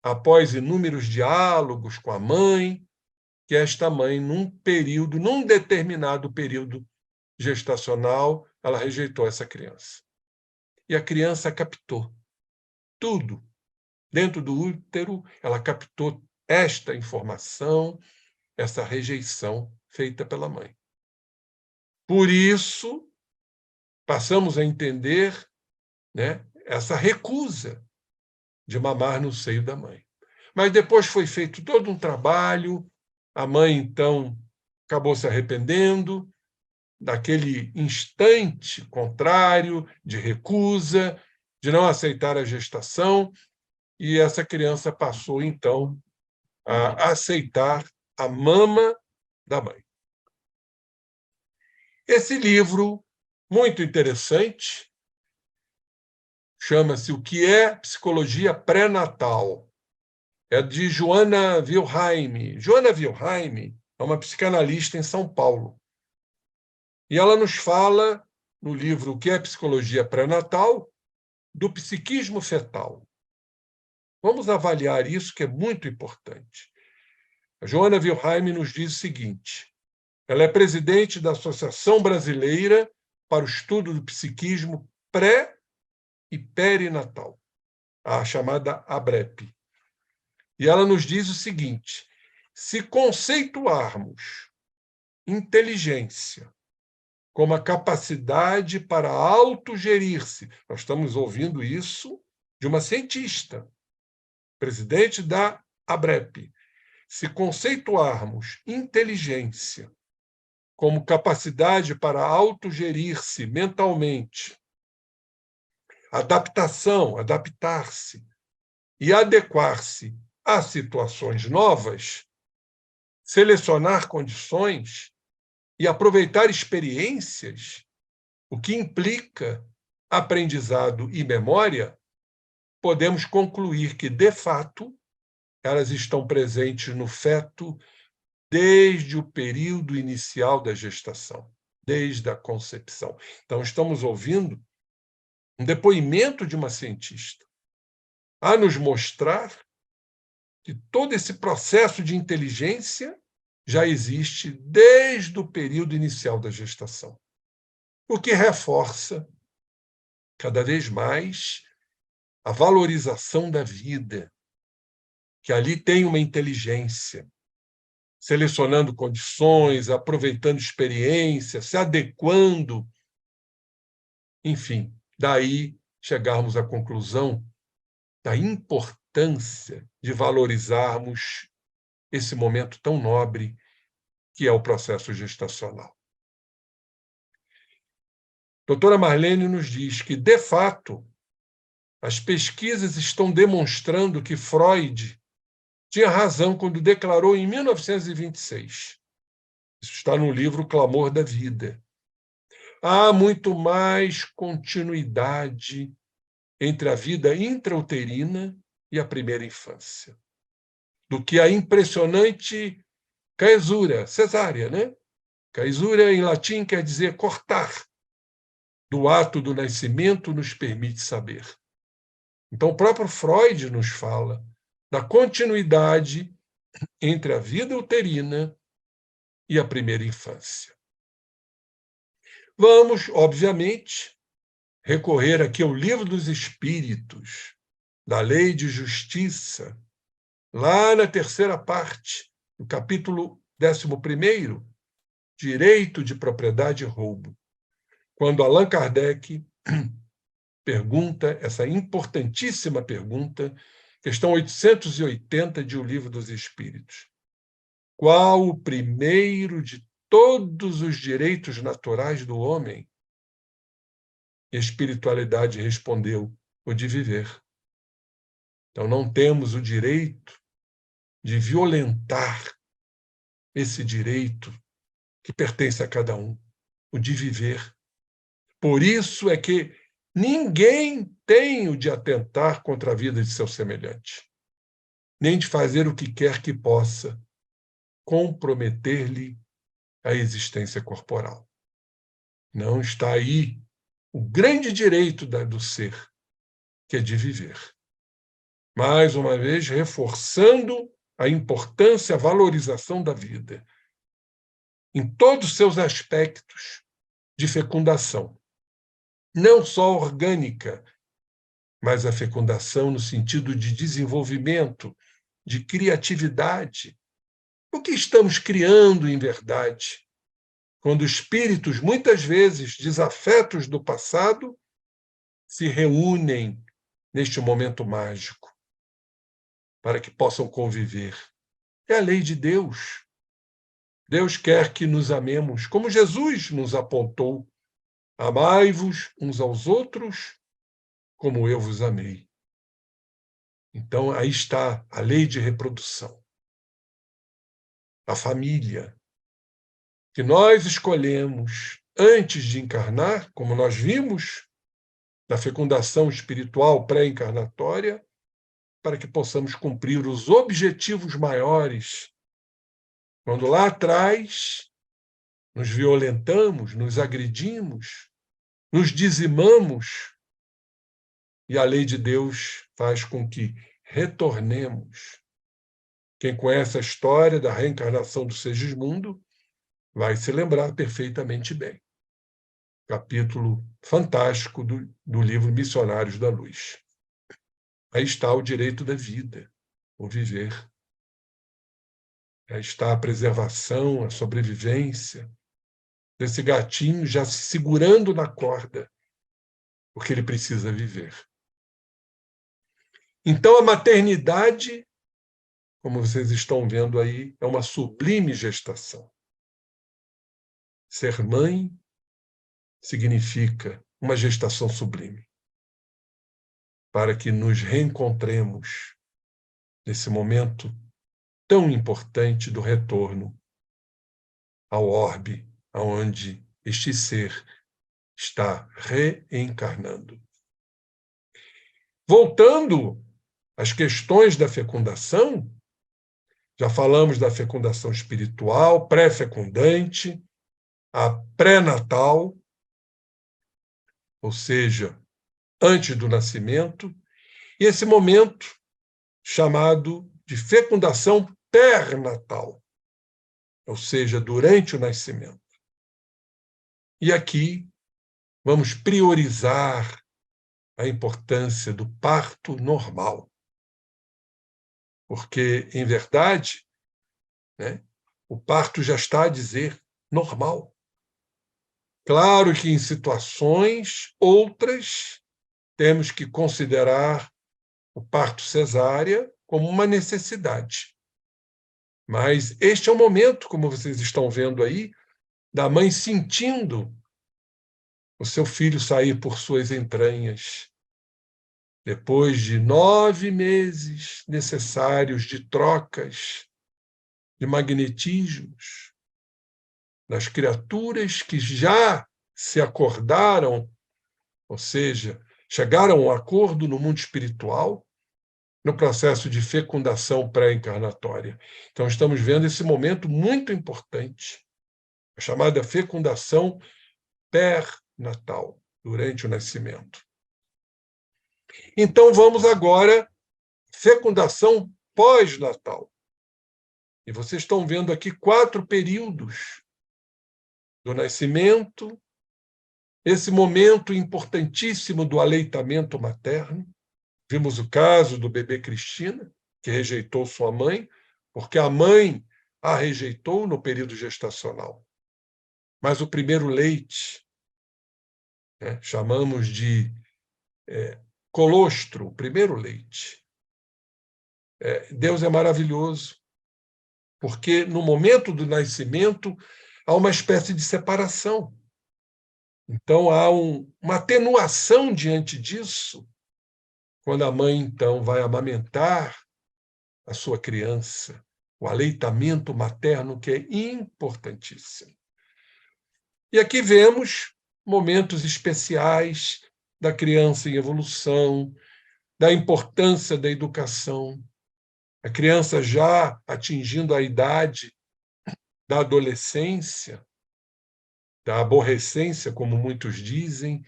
após inúmeros diálogos com a mãe, que esta mãe, num determinado período gestacional, ela rejeitou essa criança. E a criança captou tudo. Dentro do útero, ela captou esta informação, essa rejeição feita pela mãe. Por isso, passamos a entender, né, essa recusa de mamar no seio da mãe. Mas depois foi feito todo um trabalho, a mãe, então, acabou se arrependendo daquele instante contrário de recusa, de não aceitar a gestação, e essa criança passou, então, a aceitar a mama da mãe. Esse livro, muito interessante, chama-se O que é Psicologia Pré-Natal. É de Joana Wilhelm. Joana Wilhelm é uma psicanalista em São Paulo. E ela nos fala, no livro O que é Psicologia Pré-Natal, do psiquismo fetal. Vamos avaliar isso, que é muito importante. A Joana Wilhelm nos diz o seguinte: ela é presidente da Associação Brasileira para o Estudo do Psiquismo Pré- e Perinatal, a chamada ABREP. E ela nos diz o seguinte: se conceituarmos inteligência como a capacidade para autogerir-se, nós estamos ouvindo isso de uma cientista, presidente da ABREP, se conceituarmos inteligência como capacidade para autogerir-se mentalmente, adaptar-se e adequar-se a situações novas, selecionar condições e aproveitar experiências, o que implica aprendizado e memória, podemos concluir que, de fato, elas estão presentes no feto desde o período inicial da gestação, desde a concepção. Então, estamos ouvindo um depoimento de uma cientista a nos mostrar que todo esse processo de inteligência já existe desde o período inicial da gestação, o que reforça cada vez mais a valorização da vida, que ali tem uma inteligência, selecionando condições, aproveitando experiências, se adequando, enfim, daí chegarmos à conclusão da importância de valorizarmos esse momento tão nobre que é o processo gestacional. Doutora Marlene nos diz que, de fato, as pesquisas estão demonstrando que Freud tinha razão quando declarou em 1926, isso está no livro O Clamor da Vida, há muito mais continuidade entre a vida intrauterina e a primeira infância, do que a impressionante caesura, cesárea, né? Caesura, em latim, quer dizer cortar. Do ato do nascimento nos permite saber. Então, o próprio Freud nos fala da continuidade entre a vida uterina e a primeira infância. Vamos, obviamente, recorrer aqui ao Livro dos Espíritos, da Lei de Justiça, lá na terceira parte, no capítulo 11º, Direito de Propriedade e Roubo, quando Allan Kardec pergunta essa importantíssima pergunta, questão 880 de O Livro dos Espíritos. Qual o primeiro de todos os direitos naturais do homem? E a espiritualidade respondeu: o de viver. Então, não temos o direito de violentar esse direito que pertence a cada um, o de viver. Por isso é que ninguém tem o de atentar contra a vida de seu semelhante, nem de fazer o que quer que possa comprometer-lhe a existência corporal. Não está aí o grande direito do ser, que é de viver. Mais uma vez, reforçando a importância, a valorização da vida, em todos os seus aspectos de fecundação. Não só orgânica, mas a fecundação no sentido de desenvolvimento, de criatividade. O que estamos criando em verdade? Quando espíritos, muitas vezes desafetos do passado, se reúnem neste momento mágico para que possam conviver. É a lei de Deus. Deus quer que nos amemos, como Jesus nos apontou. Amai-vos uns aos outros, como eu vos amei. Então, aí está a lei de reprodução. A família, que nós escolhemos antes de encarnar, como nós vimos na fecundação espiritual pré-encarnatória, para que possamos cumprir os objetivos maiores. Quando lá atrás nos violentamos, nos agredimos, nos dizimamos, e a lei de Deus faz com que retornemos. Quem conhece a história da reencarnação do Segismundo vai se lembrar perfeitamente bem. Capítulo fantástico do livro Missionários da Luz. Aí está o direito da vida, o viver. Aí está a preservação, a sobrevivência desse gatinho já se segurando na corda, porque ele precisa viver. Então, a maternidade, como vocês estão vendo aí, é uma sublime gestação. Ser mãe significa uma gestação sublime, para que nos reencontremos nesse momento tão importante do retorno ao orbe, aonde este ser está reencarnando. Voltando às questões da fecundação, já falamos da fecundação espiritual, pré-fecundante, a pré-natal, ou seja, antes do nascimento, e esse momento chamado de fecundação pernatal, ou seja, durante o nascimento. E aqui vamos priorizar a importância do parto normal, porque, em verdade, né, o parto já está a dizer normal. Claro que em situações outras temos que considerar o parto cesárea como uma necessidade. Mas este é o momento, como vocês estão vendo aí, da mãe sentindo o seu filho sair por suas entranhas. Depois de 9 meses necessários de trocas, de magnetismos, das criaturas que já se acordaram, ou seja, chegar a um acordo no mundo espiritual, no processo de fecundação pré-encarnatória. Então, estamos vendo esse momento muito importante, a chamada fecundação pernatal, durante o nascimento. Então, vamos agora, fecundação pós-natal. E vocês estão vendo aqui 4 períodos do nascimento, esse momento importantíssimo do aleitamento materno. Vimos o caso do bebê Cristina, que rejeitou sua mãe, porque a mãe a rejeitou no período gestacional. Mas o primeiro leite, chamamos de colostro, o primeiro leite. Deus é maravilhoso, porque no momento do nascimento há uma espécie de separação. Então há uma atenuação diante disso, quando a mãe, então, vai amamentar a sua criança, o aleitamento materno, que é importantíssimo. E aqui vemos momentos especiais da criança em evolução, da importância da educação. A criança já atingindo a idade da adolescência, da aborrecência, como muitos dizem,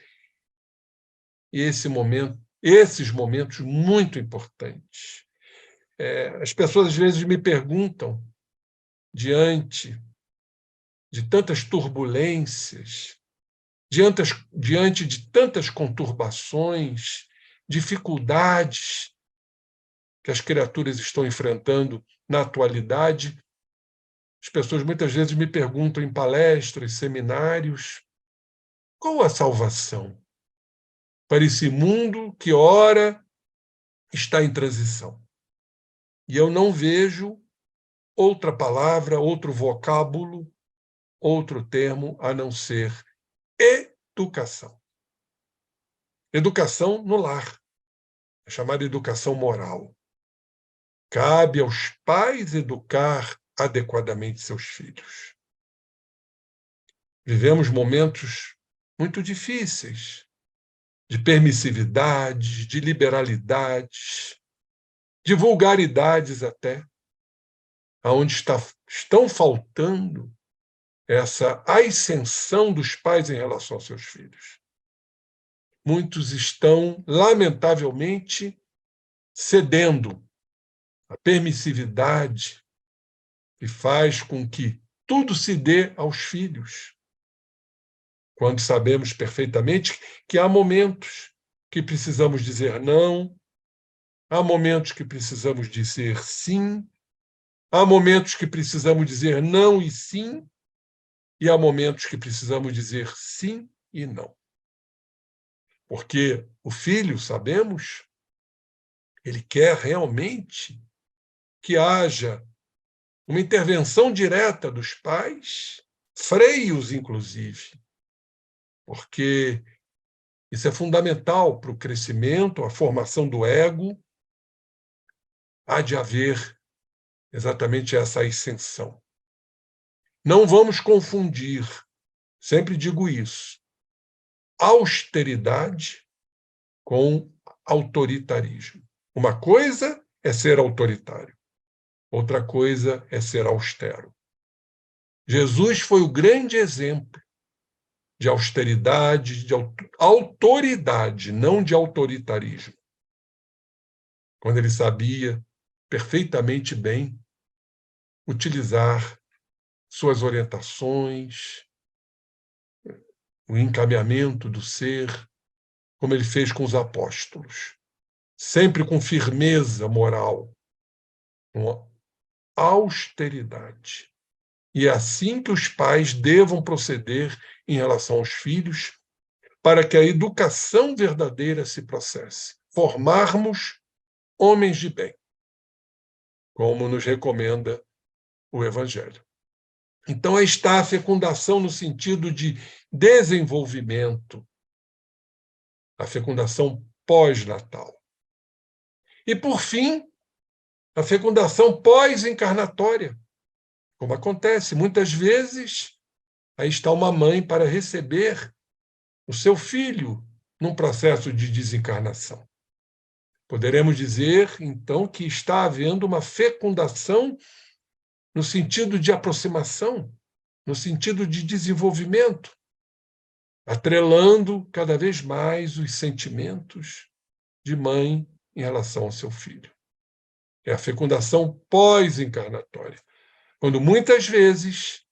e esses momentos muito importantes. As pessoas às vezes me perguntam, diante de tantas turbulências, diante de tantas conturbações, dificuldades que as criaturas estão enfrentando na atualidade, as pessoas muitas vezes me perguntam em palestras, seminários, qual a salvação para esse mundo que ora está em transição? E eu não vejo outra palavra, outro vocábulo, outro termo a não ser educação. Educação no lar, a chamada educação moral. Cabe aos pais educar adequadamente seus filhos. Vivemos momentos muito difíceis, de permissividades, de liberalidades, de vulgaridades até, onde estão faltando essa ascensão dos pais em relação aos seus filhos. Muitos estão, lamentavelmente, cedendo à permissividade que faz com que tudo se dê aos filhos, quando sabemos perfeitamente que há momentos que precisamos dizer não, há momentos que precisamos dizer sim, há momentos que precisamos dizer não e sim, e há momentos que precisamos dizer sim e não. Porque o filho, sabemos, ele quer realmente que haja uma intervenção direta dos pais, freios, inclusive, porque isso é fundamental para o crescimento, a formação do ego. Há de haver exatamente essa ascensão. Não vamos confundir, sempre digo isso, austeridade com autoritarismo. Uma coisa é ser autoritário, outra coisa é ser austero. Jesus foi o grande exemplo de austeridade, de autoridade, não de autoritarismo. Quando ele sabia perfeitamente bem utilizar suas orientações, o encaminhamento do ser, como ele fez com os apóstolos, sempre com firmeza moral, com austeridade. E é assim que os pais devam proceder em relação aos filhos, para que a educação verdadeira se processe. Formarmos homens de bem, como nos recomenda o Evangelho. Então, aí está a fecundação no sentido de desenvolvimento, a fecundação pós-natal. E, por fim, a fecundação pós-encarnatória, como acontece muitas vezes, aí está uma mãe para receber o seu filho num processo de desencarnação. Poderemos dizer, então, que está havendo uma fecundação no sentido de aproximação, no sentido de desenvolvimento, atrelando cada vez mais os sentimentos de mãe em relação ao seu filho. É a fecundação pós-encarnatória, quando muitas vezes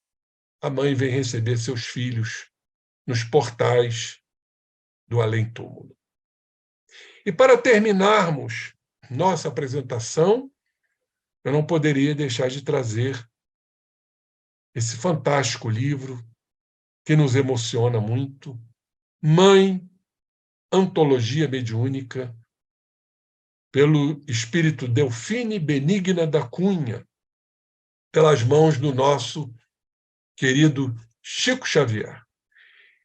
a mãe vem receber seus filhos nos portais do além-túmulo. E para terminarmos nossa apresentação, eu não poderia deixar de trazer esse fantástico livro que nos emociona muito, Mãe, Antologia Mediúnica, pelo espírito Delfine Benigna da Cunha, pelas mãos do nosso querido Chico Xavier.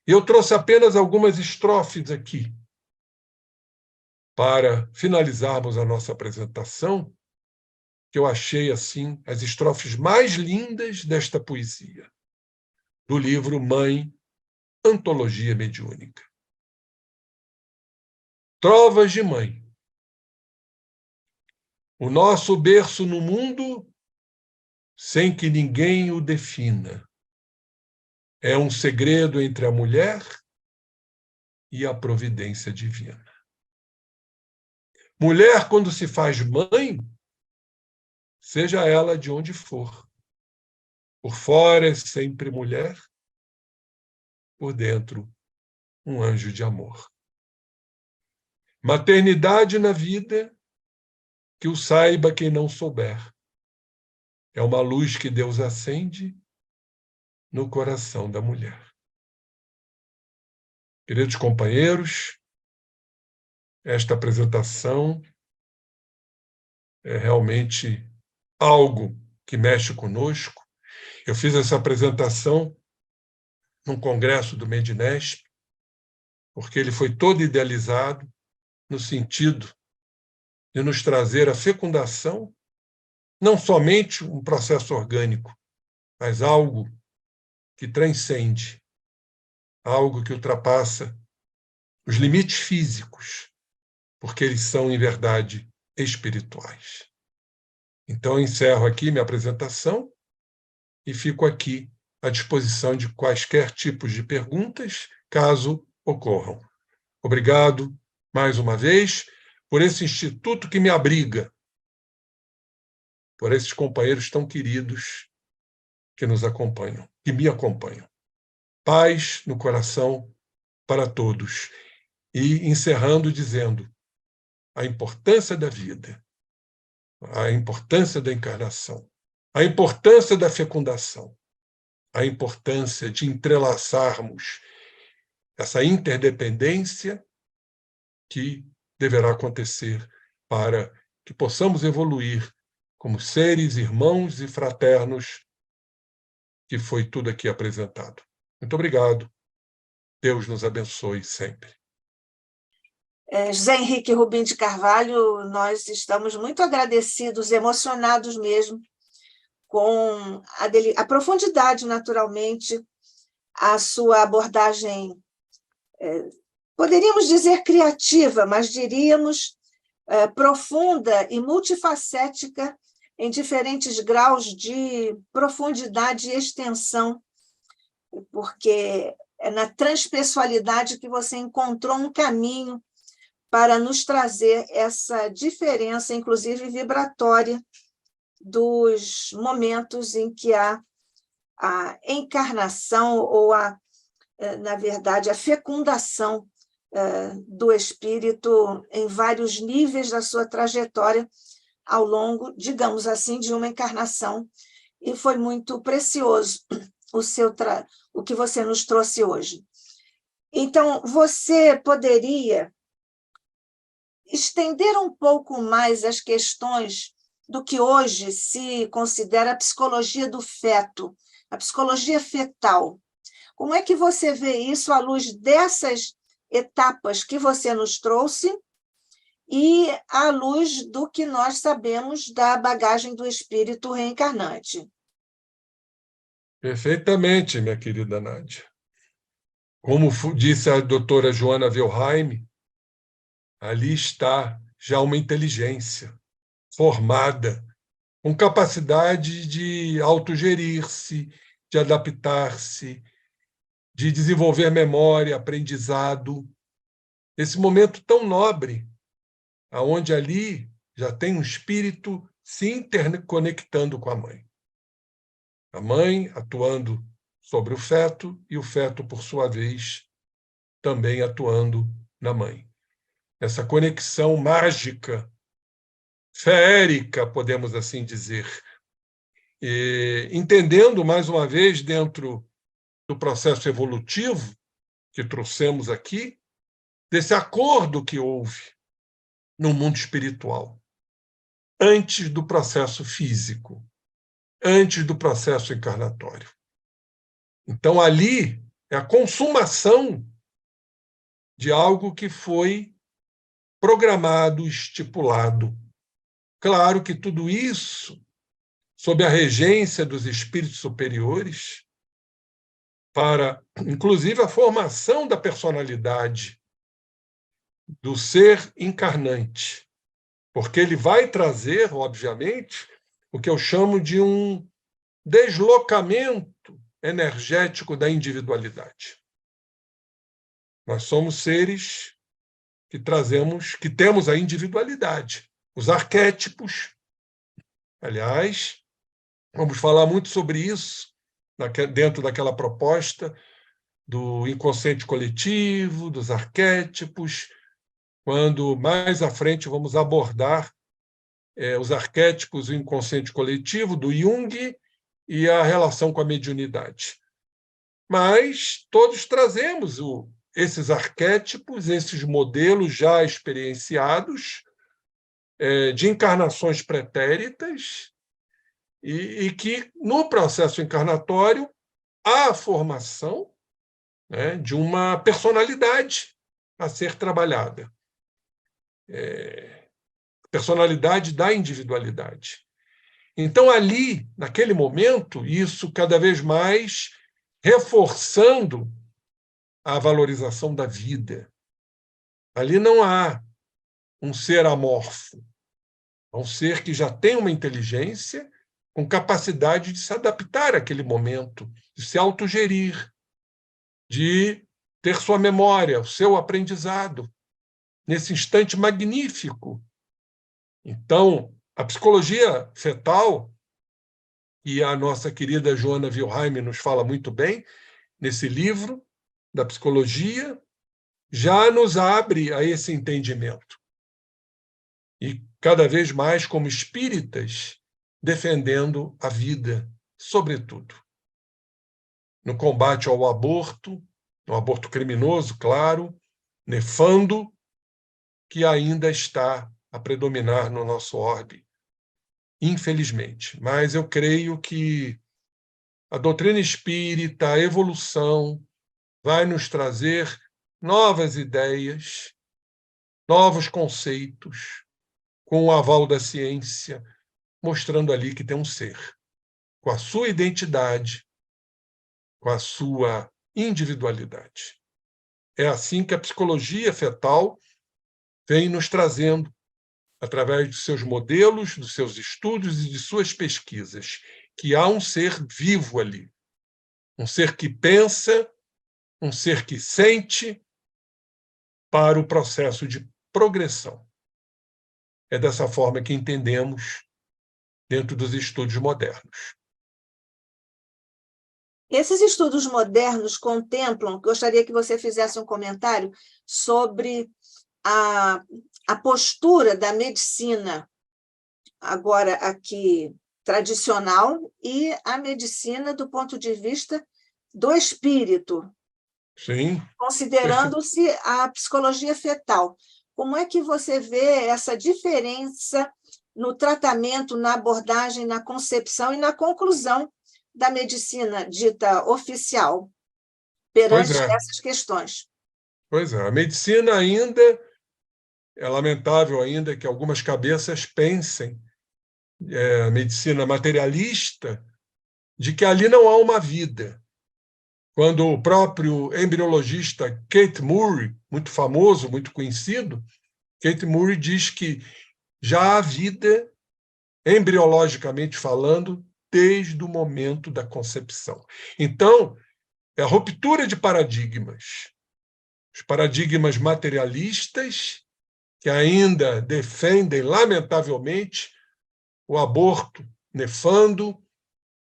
Eu trouxe apenas algumas estrofes aqui, para finalizarmos a nossa apresentação, que eu achei, assim, as estrofes mais lindas desta poesia, do livro Mãe, Antologia Mediúnica. Trovas de Mãe. O nosso berço no mundo, sem que ninguém o defina, é um segredo entre a mulher e a providência divina. Mulher, quando se faz mãe, seja ela de onde for, por fora é sempre mulher, por dentro um anjo de amor. Maternidade na vida, que o saiba quem não souber. É uma luz que Deus acende no coração da mulher. Queridos companheiros, esta apresentação é realmente algo que mexe conosco. Eu fiz essa apresentação num congresso do Medinesp, porque ele foi todo idealizado no sentido de nos trazer a fecundação, não somente um processo orgânico, mas algo que transcende, algo que ultrapassa os limites físicos, porque eles são, em verdade, espirituais. Então, eu encerro aqui minha apresentação e fico aqui à disposição de quaisquer tipos de perguntas, caso ocorram. Obrigado, mais uma vez, por esse instituto que me abriga, por esses companheiros tão queridos que nos acompanham, que me acompanham. Paz no coração para todos. E encerrando dizendo a importância da vida, a importância da encarnação, a importância da fecundação, a importância de entrelaçarmos essa interdependência que deverá acontecer para que possamos evoluir como seres, irmãos e fraternos, que foi tudo aqui apresentado. Muito obrigado. Deus nos abençoe sempre. José Henrique Rubim de Carvalho, nós estamos muito agradecidos, emocionados mesmo, com a profundidade, naturalmente, a sua abordagem, poderíamos dizer criativa, mas diríamos profunda e multifacética, em diferentes graus de profundidade e extensão, porque é na transpessoalidade que você encontrou um caminho para nos trazer essa diferença, inclusive vibratória, dos momentos em que há a encarnação ou, na verdade, a fecundação do espírito em vários níveis da sua trajetória ao longo, digamos assim, de uma encarnação. E foi muito precioso o que você nos trouxe hoje. Então, você poderia estender um pouco mais as questões do que hoje se considera a psicologia do feto, a psicologia fetal. Como é que você vê isso à luz dessas etapas que você nos trouxe e à luz do que nós sabemos da bagagem do espírito reencarnante? Perfeitamente, minha querida Nádia. Como disse a doutora Joana Wilhelm, ali está já uma inteligência formada, com capacidade de autogerir-se, de adaptar-se, de desenvolver memória, aprendizado. Esse momento tão nobre, aonde ali já tem um espírito se interconectando com a mãe. A mãe atuando sobre o feto e o feto, por sua vez, também atuando na mãe. Essa conexão mágica, feérica, podemos assim dizer. E, entendendo, mais uma vez, dentro do processo evolutivo que trouxemos aqui, desse acordo que houve no mundo espiritual, antes do processo físico, antes do processo encarnatório. Então, ali é a consumação de algo que foi programado, estipulado. Claro que tudo isso, sob a regência dos espíritos superiores, para, inclusive, a formação da personalidade do ser encarnante, porque ele vai trazer, obviamente, o que eu chamo de um deslocamento energético da individualidade. Nós somos seres que temos a individualidade, os arquétipos. Aliás, vamos falar muito sobre isso dentro daquela proposta do inconsciente coletivo, dos arquétipos, quando mais à frente vamos abordar os arquétipos do inconsciente coletivo, do Jung, e a relação com a mediunidade. Mas todos trazemos esses arquétipos, esses modelos já experienciados, de encarnações pretéritas, e que, no processo encarnatório, há a formação, né, de uma personalidade a ser trabalhada. Personalidade da individualidade. Então, ali, naquele momento, isso cada vez mais reforçando a valorização da vida. Ali não há um ser amorfo, é um ser que já tem uma inteligência com capacidade de se adaptar àquele momento, de se autogerir, de ter sua memória, o seu aprendizado, nesse instante magnífico. Então, a psicologia fetal, e a nossa querida Joana Wilhelm nos fala muito bem, nesse livro da psicologia, já nos abre a esse entendimento. E cada vez mais como espíritas, defendendo a vida, sobretudo. No combate ao aborto, no aborto criminoso, claro, nefando, que ainda está a predominar no nosso orbe, infelizmente. Mas eu creio que a doutrina espírita, a evolução, vai nos trazer novas ideias, novos conceitos, com o aval da ciência, mostrando ali que tem um ser, com a sua identidade, com a sua individualidade. É assim que a psicologia fetal vem nos trazendo, através de seus modelos, dos seus estudos e de suas pesquisas, que há um ser vivo ali, um ser que pensa, um ser que sente, para o processo de progressão. É dessa forma que entendemos dentro dos estudos modernos. Esses estudos modernos contemplam, gostaria que você fizesse um comentário sobre a postura da medicina, agora aqui tradicional, e a medicina do ponto de vista do espírito, Sim. considerando-se a psicologia fetal. Como é que você vê essa diferença no tratamento, na abordagem, na concepção e na conclusão da medicina dita oficial perante essas questões? Pois é, a medicina ainda, é lamentável ainda que algumas cabeças pensem, a medicina materialista, de que ali não há uma vida. quando o próprio embriologista Kate Murray, muito famoso, muito conhecido, Kate Murray diz que já há vida, embriologicamente falando, desde o momento da concepção. Então, é a ruptura de paradigmas. Os paradigmas materialistas, que ainda defendem, lamentavelmente, o aborto nefando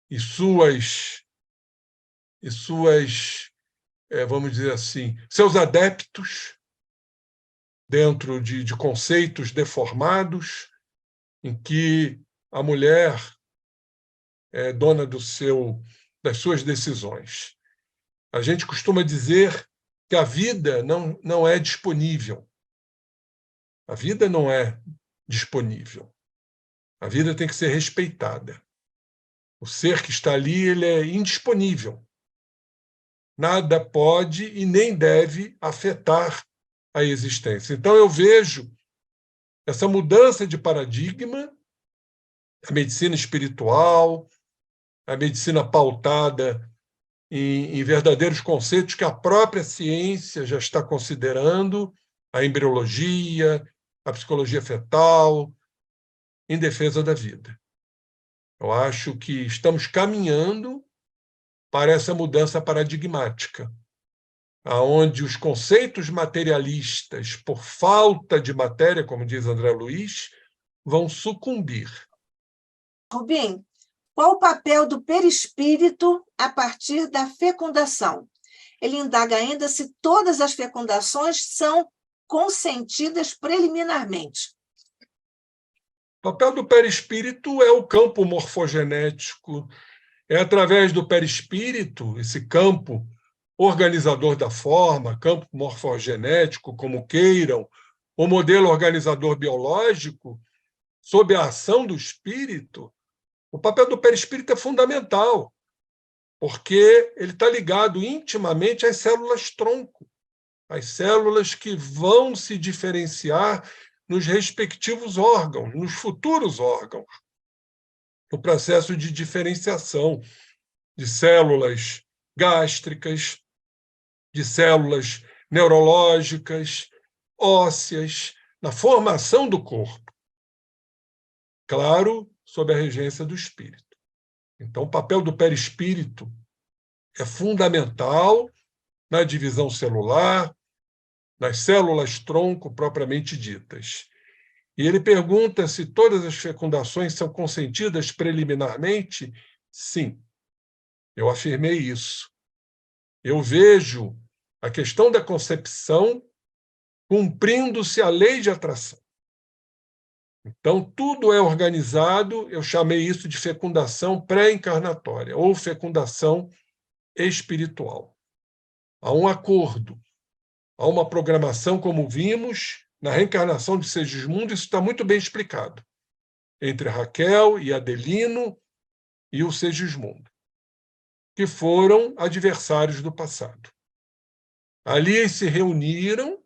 e suas vamos dizer assim, seus adeptos dentro de conceitos deformados, em que a mulher é dona das suas decisões. A gente costuma dizer que a vida não é disponível. A vida não é disponível. A vida tem que ser respeitada. O ser que está ali, ele é indisponível. Nada pode e nem deve afetar a existência. Então, eu vejo essa mudança de paradigma, a medicina espiritual, a medicina pautada em verdadeiros conceitos que a própria ciência já está considerando, a embriologia, a psicologia fetal, em defesa da vida. Eu acho que estamos caminhando para essa mudança paradigmática, aonde os conceitos materialistas, por falta de matéria, como diz André Luiz, vão sucumbir. Rubim, qual o papel do perispírito a partir da fecundação? Ele indaga ainda se todas as fecundações são consentidas preliminarmente. O papel do perispírito é o campo morfogenético. É através do perispírito, esse campo organizador da forma, campo morfogenético, como queiram, o modelo organizador biológico, sob a ação do espírito. O papel do perispírito é fundamental, porque ele está ligado intimamente às células-tronco, às células que vão se diferenciar nos respectivos órgãos, nos futuros órgãos. O processo de diferenciação de células gástricas, de células neurológicas, ósseas, na formação do corpo. Claro, sob a regência do espírito. Então, o papel do perispírito é fundamental na divisão celular, nas células-tronco propriamente ditas. E ele pergunta se todas as fecundações são consentidas preliminarmente. Sim, eu afirmei isso. Eu vejo a questão da concepção cumprindo-se a lei de atração. Então, tudo é organizado, eu chamei isso de fecundação pré-encarnatória, ou fecundação espiritual. Há um acordo, há uma programação, como vimos, na reencarnação de Segismundo, isso está muito bem explicado, entre Raquel e Adelino e o Segismundo, que foram adversários do passado. Ali eles se reuniram,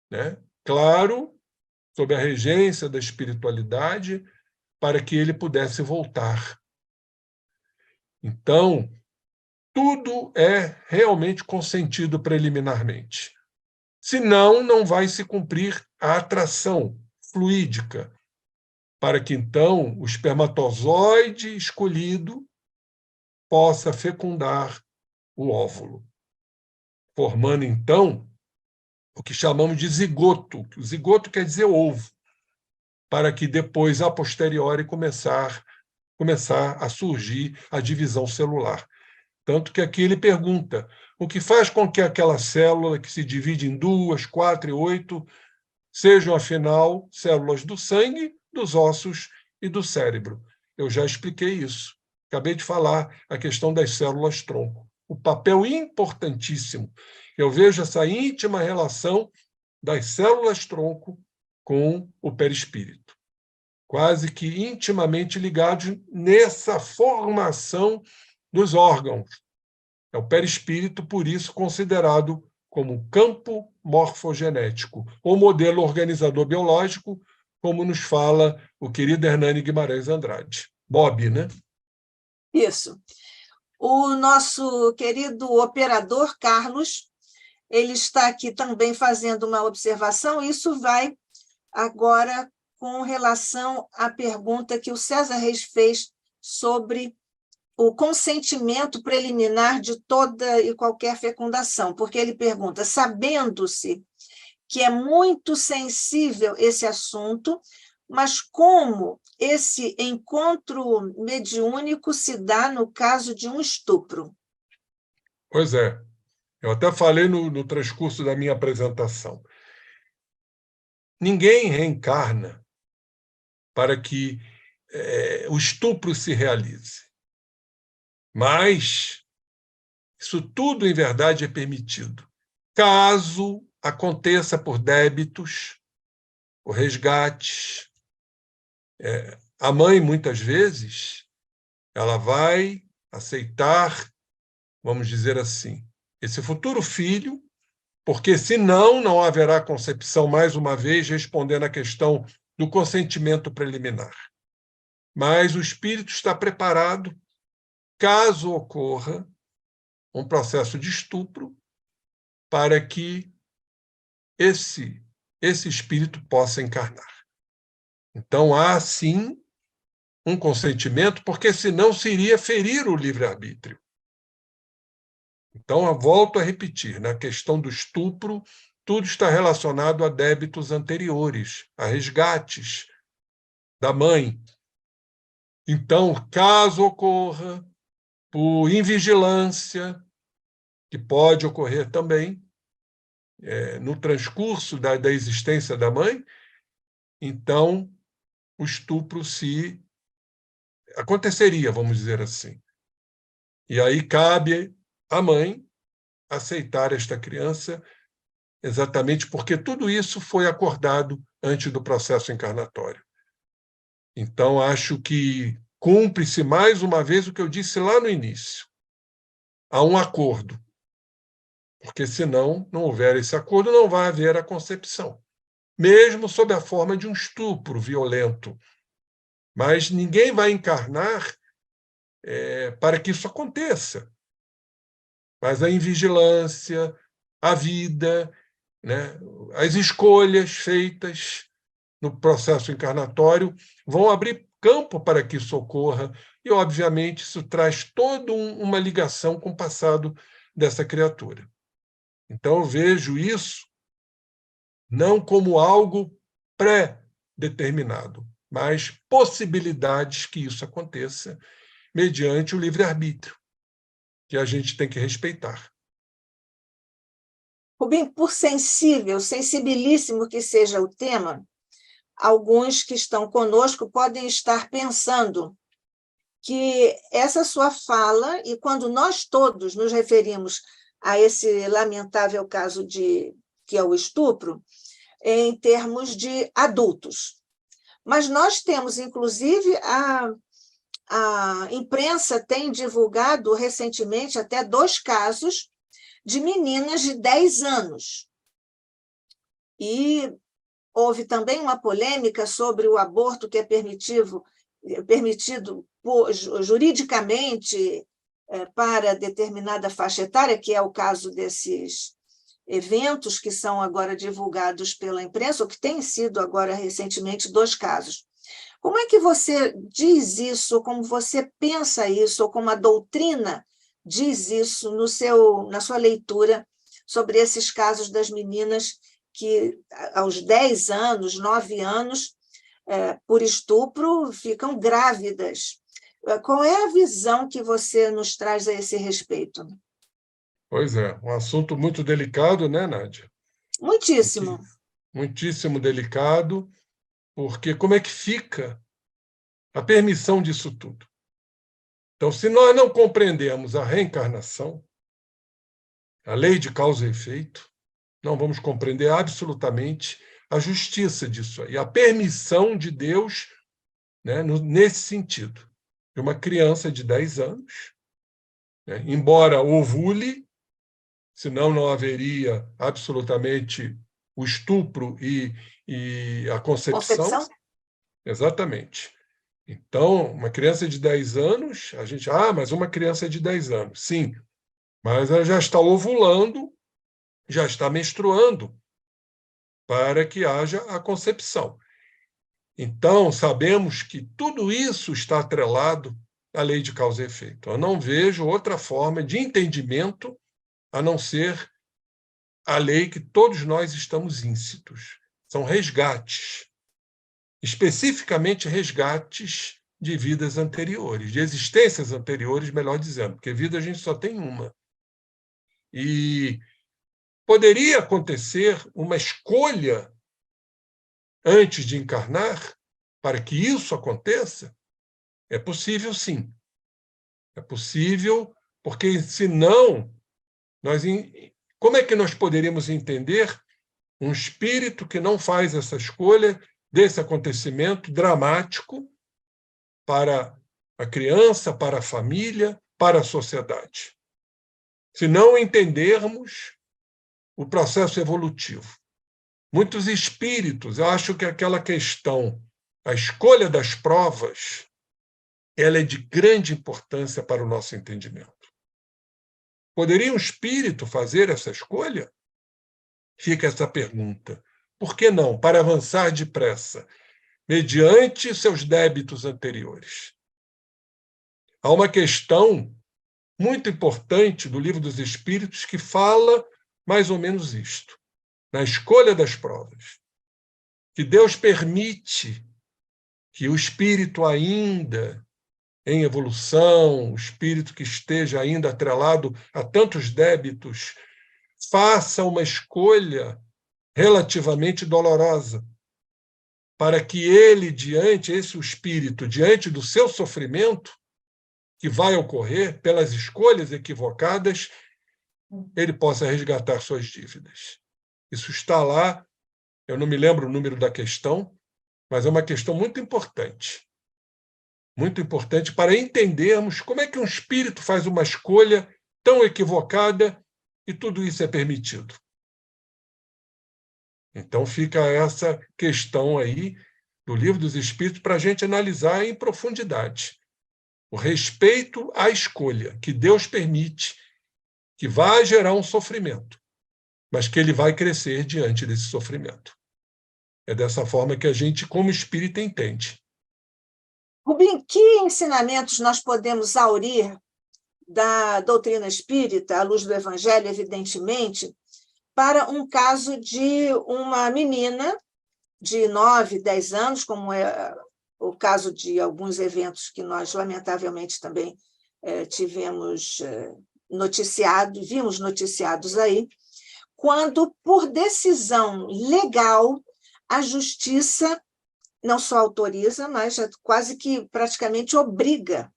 né, claro, sob a regência da espiritualidade, para que ele pudesse voltar. Então, tudo é realmente consentido preliminarmente. Senão, não vai se cumprir a atração fluídica, para que, então, o espermatozoide escolhido possa fecundar o óvulo, formando, então, o que chamamos de zigoto. O zigoto quer dizer ovo, para que depois, a posteriori, começar a surgir a divisão celular. Tanto que aqui ele pergunta o que faz com que aquela célula que se divide em 2, 4 e 8 sejam, afinal, células do sangue, dos ossos e do cérebro. Eu já expliquei isso. Acabei de falar a questão das células-tronco. O papel importantíssimo. Eu vejo essa íntima relação das células-tronco com o perispírito, quase que intimamente ligados nessa formação dos órgãos. É o perispírito, por isso, considerado como campo morfogenético, ou modelo organizador biológico, como nos fala o querido Hernani Guimarães Andrade. Bob, né? Isso. O nosso querido operador, Carlos, ele está aqui também fazendo uma observação. Isso vai agora com relação à pergunta que o César Reis fez sobre o consentimento preliminar de toda e qualquer fecundação, porque ele pergunta, sabendo-se que é muito sensível esse assunto, mas como esse encontro mediúnico se dá no caso de um estupro? Pois é, eu até falei no transcurso da minha apresentação. Ninguém reencarna para que o estupro se realize. Mas isso tudo, em verdade, é permitido. Caso aconteça por débitos, por resgates, a mãe, muitas vezes, ela vai aceitar, vamos dizer assim, esse futuro filho, porque senão não haverá concepção, mais uma vez, respondendo à questão do consentimento preliminar. Mas o espírito está preparado, caso ocorra um processo de estupro, para que esse espírito possa encarnar. Então, há, sim, um consentimento, porque senão se iria ferir o livre-arbítrio. Então, eu volto a repetir, na questão do estupro, tudo está relacionado a débitos anteriores, a resgates da mãe. Então, caso ocorra por invigilância, que pode ocorrer também no transcurso da existência da mãe, então o estupro aconteceria, vamos dizer assim. E aí cabe à mãe aceitar esta criança, exatamente porque tudo isso foi acordado antes do processo encarnatório. Então, acho que cumpre-se mais uma vez o que eu disse lá no início. Há um acordo, porque senão não houver esse acordo, não vai haver a concepção, mesmo sob a forma de um estupro violento. Mas ninguém vai encarnar para que isso aconteça. Mas a invigilância, a vida, né, as escolhas feitas no processo encarnatório vão abrir campo para que isso ocorra e, obviamente, isso traz toda uma ligação com o passado dessa criatura. Então, eu vejo isso não como algo pré-determinado, mas possibilidades que isso aconteça mediante o livre-arbítrio, que a gente tem que respeitar. Rubem, por sensibilíssimo que seja o tema, alguns que estão conosco podem estar pensando que essa sua fala, e quando nós todos nos referimos a esse lamentável caso que é o estupro, em termos de adultos. Mas nós temos, inclusive, a imprensa tem divulgado recentemente até 2 casos de meninas de 10 anos. E houve também uma polêmica sobre o aborto que é permitido juridicamente para determinada faixa etária, que é o caso desses eventos que são agora divulgados pela imprensa, ou que têm sido agora recentemente 2 casos. Como é que você diz isso, como você pensa isso, ou como a doutrina diz isso na sua leitura sobre esses casos das meninas que, aos 10 anos, 9 anos, por estupro, ficam grávidas? Qual é a visão que você nos traz a esse respeito? Pois é, um assunto muito delicado, né, Nádia? Muitíssimo. Muitíssimo delicado, porque como é que fica a permissão disso tudo? Então, se nós não compreendemos a reencarnação, a lei de causa e efeito, não vamos compreender absolutamente a justiça disso aí, a permissão de Deus, né, nesse sentido, de uma criança de 10 anos, né, embora ovule, senão não haveria absolutamente o estupro e a concepção. Concepção? Exatamente. Então, uma criança de 10 anos, a gente, mas uma criança de 10 anos. Sim, mas ela já está ovulando, já está menstruando para que haja a concepção. Então, sabemos que tudo isso está atrelado à lei de causa e efeito. Eu não vejo outra forma de entendimento a não ser a lei que todos nós estamos íncitos. São resgates, especificamente resgates de vidas anteriores, de existências anteriores, melhor dizendo, porque vida a gente só tem uma. E poderia acontecer uma escolha antes de encarnar para que isso aconteça? É possível, sim. É possível, porque senão, como é que nós poderíamos entender um espírito que não faz essa escolha desse acontecimento dramático para a criança, para a família, para a sociedade? Se não entendermos o processo evolutivo. Muitos espíritos, eu acho que aquela questão, a escolha das provas, ela é de grande importância para o nosso entendimento. Poderia um espírito fazer essa escolha? Fica essa pergunta. Por que não? Para avançar depressa, mediante seus débitos anteriores. Há uma questão muito importante do Livro dos Espíritos que fala mais ou menos isto, na escolha das provas. Que Deus permite que o espírito ainda em evolução, o espírito que esteja ainda atrelado a tantos débitos, faça uma escolha relativamente dolorosa, para que ele, esse espírito, diante do seu sofrimento, que vai ocorrer pelas escolhas equivocadas, ele possa resgatar suas dívidas. Isso está lá, eu não me lembro o número da questão, mas é uma questão muito importante para entendermos como é que um espírito faz uma escolha tão equivocada e tudo isso é permitido. Então fica essa questão aí do Livro dos Espíritos para a gente analisar em profundidade. O respeito à escolha que Deus permite, que vai gerar um sofrimento, mas que ele vai crescer diante desse sofrimento. É dessa forma que a gente, como espírita, entende. Rubim, que ensinamentos nós podemos aurir da doutrina espírita, à luz do Evangelho, evidentemente, para um caso de uma menina de 9, 10 anos, como é o caso de alguns eventos que nós, lamentavelmente, também vimos noticiados aí, quando, por decisão legal, a justiça não só autoriza, mas quase que praticamente obriga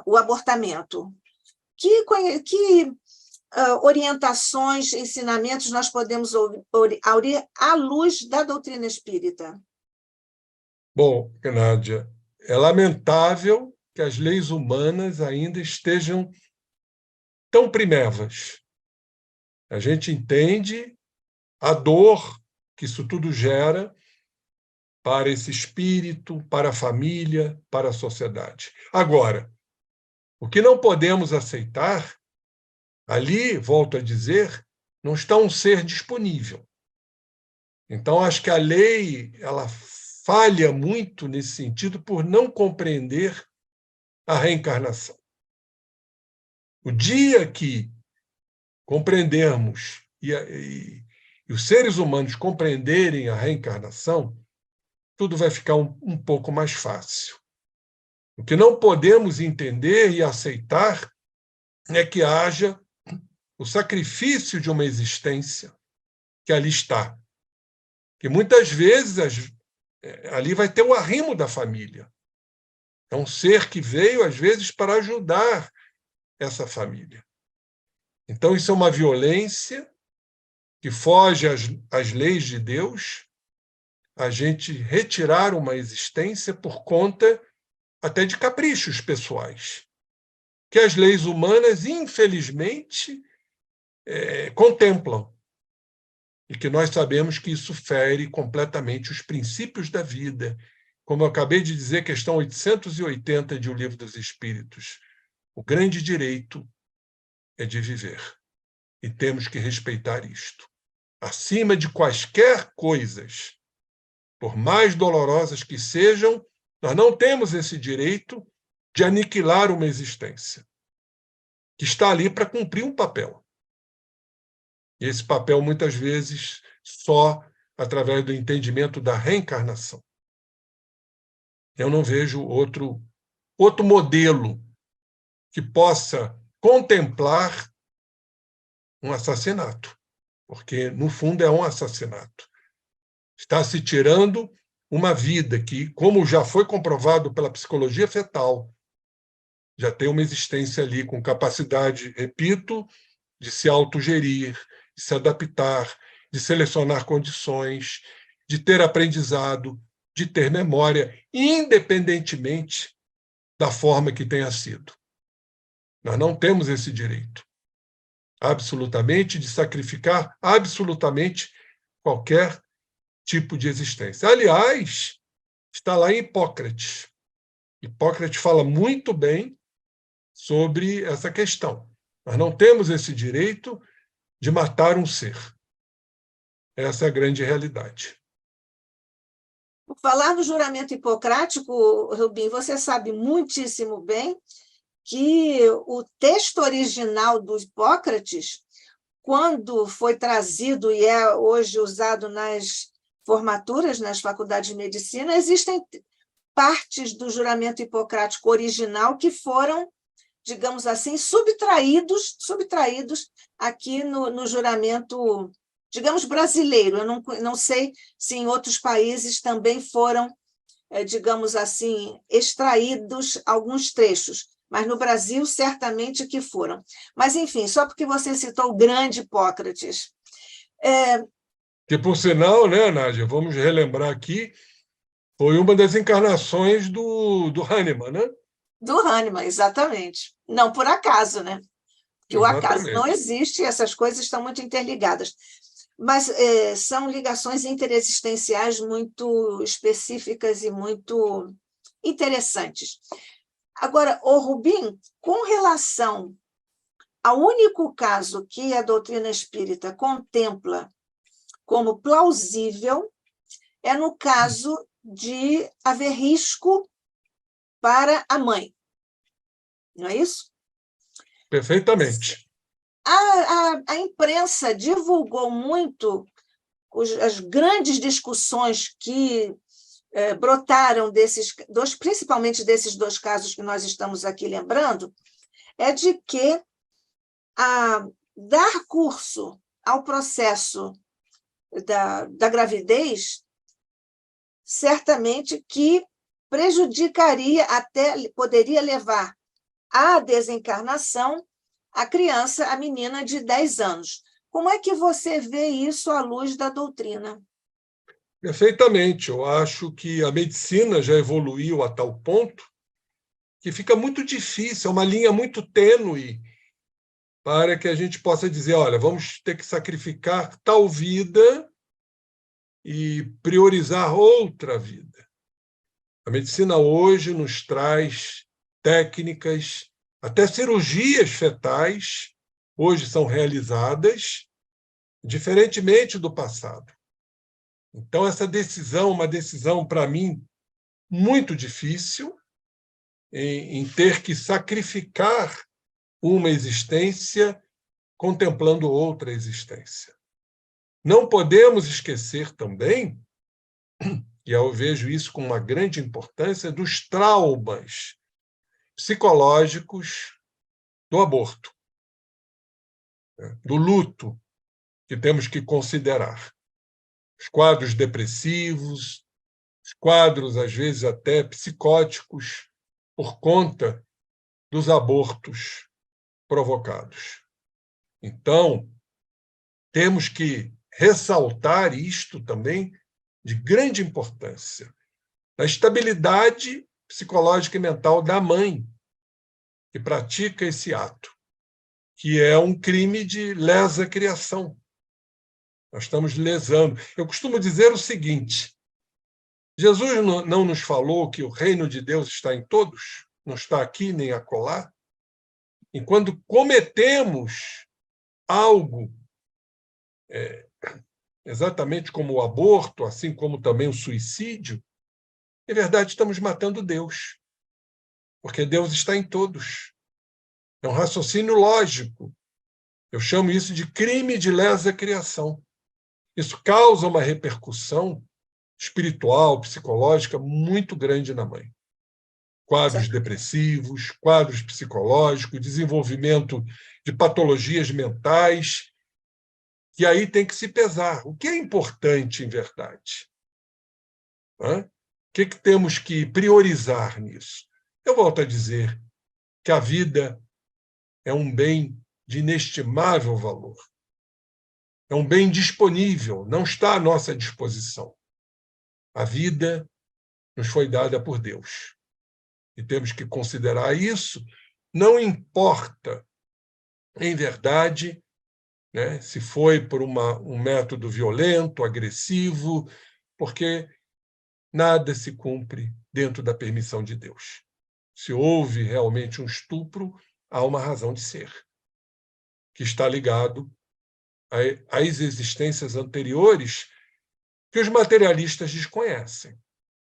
o abortamento. Que orientações, ensinamentos nós podemos aurir à luz da doutrina espírita? Bom, Nádia, é lamentável que as leis humanas ainda estejam tão primevas. A gente entende a dor que isso tudo gera para esse espírito, para a família, para a sociedade. Agora, o que não podemos aceitar, ali, volto a dizer, não está um ser disponível. Então, acho que a lei ela falha muito nesse sentido por não compreender a reencarnação. O dia que compreendermos e os seres humanos compreenderem a reencarnação, tudo vai ficar um pouco mais fácil. O que não podemos entender e aceitar é que haja o sacrifício de uma existência que ali está. Que muitas vezes ali vai ter o arrimo da família. É um ser que veio, às vezes, para ajudar essa família. Então, isso é uma violência que foge às leis de Deus, a gente retirar uma existência por conta até de caprichos pessoais, que as leis humanas, infelizmente, contemplam. E que nós sabemos que isso fere completamente os princípios da vida, como eu acabei de dizer, questão 880 de O Livro dos Espíritos, o grande direito é de viver. E temos que respeitar isto. Acima de quaisquer coisas, por mais dolorosas que sejam, nós não temos esse direito de aniquilar uma existência que está ali para cumprir um papel. E esse papel, muitas vezes, só através do entendimento da reencarnação. Eu não vejo outro modelo que possa contemplar um assassinato, porque, no fundo, é um assassinato. Está se tirando uma vida que, como já foi comprovado pela psicologia fetal, já tem uma existência ali com capacidade, repito, de se autogerir, de se adaptar, de selecionar condições, de ter aprendizado, de ter memória, independentemente da forma que tenha sido. Nós não temos esse direito, absolutamente, de sacrificar absolutamente qualquer tipo de existência. Aliás, está lá em Hipócrates. Hipócrates fala muito bem sobre essa questão. Nós não temos esse direito de matar um ser. Essa é a grande realidade. Por falar no juramento hipocrático, Rubim, você sabe muitíssimo bem que o texto original do Hipócrates, quando foi trazido e é hoje usado nas formaturas, nas faculdades de medicina, existem partes do juramento hipocrático original que foram, digamos assim, subtraídos aqui no juramento, digamos, brasileiro. Eu não sei se em outros países também foram, digamos assim, extraídos alguns trechos, mas no Brasil certamente que foram. Mas, enfim, só porque você citou o grande Hipócrates. Que, por sinal, né, Nádia, vamos relembrar aqui, foi uma das encarnações do Hahnemann, né? Do Hahnemann, exatamente. Não por acaso, né? Porque o acaso não Exatamente. existe e essas coisas estão muito interligadas. Mas são ligações interexistenciais muito específicas e muito interessantes. Agora, o Rubim, com relação ao único caso que a doutrina espírita contempla como plausível, é no caso de haver risco para a mãe. Não é isso? Perfeitamente. A imprensa divulgou muito as grandes discussões que brotaram principalmente desses dois casos que nós estamos aqui lembrando, é de que dar curso ao processo da gravidez certamente que prejudicaria, até poderia levar à desencarnação a criança, a menina de 10 anos. Como é que você vê isso à luz da doutrina? Perfeitamente. Eu acho que a medicina já evoluiu a tal ponto que fica muito difícil, é uma linha muito tênue para que a gente possa dizer, olha, vamos ter que sacrificar tal vida e priorizar outra vida. A medicina hoje nos traz técnicas, até cirurgias fetais, hoje são realizadas, diferentemente do passado. Então, essa decisão, uma decisão, para mim, muito difícil, em ter que sacrificar uma existência contemplando outra existência. Não podemos esquecer também, e eu vejo isso com uma grande importância, dos traumas psicológicos do aborto, do luto que temos que considerar. Os quadros depressivos, os quadros, às vezes, até psicóticos, por conta dos abortos provocados. Então, temos que ressaltar isto também de grande importância, a estabilidade psicológica e mental da mãe que pratica esse ato, que é um crime de lesa criação. Nós estamos lesando. Eu costumo dizer o seguinte, Jesus não nos falou que o reino de Deus está em todos, não está aqui nem acolá? E quando cometemos algo, exatamente como o aborto, assim como também o suicídio, em verdade estamos matando Deus, porque Deus está em todos. É um raciocínio lógico. Eu chamo isso de crime de lesa criação. Isso causa uma repercussão espiritual, psicológica muito grande na mãe. Quadros depressivos, quadros psicológicos, desenvolvimento de patologias mentais, que aí tem que se pesar. O que é importante, em verdade? O que temos que priorizar nisso? Eu volto a dizer que a vida é um bem de inestimável valor. É um bem disponível, não está à nossa disposição. A vida nos foi dada por Deus. E temos que considerar isso, não importa, em verdade, né, se foi por um método violento, agressivo, porque nada se cumpre dentro da permissão de Deus. Se houve realmente um estupro, há uma razão de ser, que está ligado às existências anteriores que os materialistas desconhecem,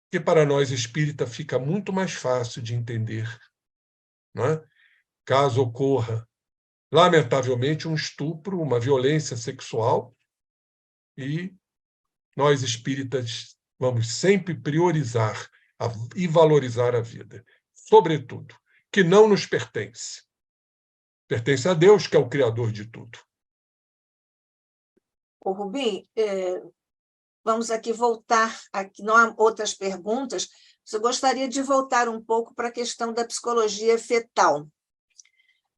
que para nós espírita fica muito mais fácil de entender, não é? Caso ocorra, lamentavelmente, um estupro, uma violência sexual, e nós espíritas vamos sempre priorizar e valorizar a vida, sobretudo, que não nos pertence. Pertence a Deus, que é o Criador de tudo. Ô, Rubim, vamos aqui voltar, aqui, não há outras perguntas, mas eu gostaria de voltar um pouco para a questão da psicologia fetal.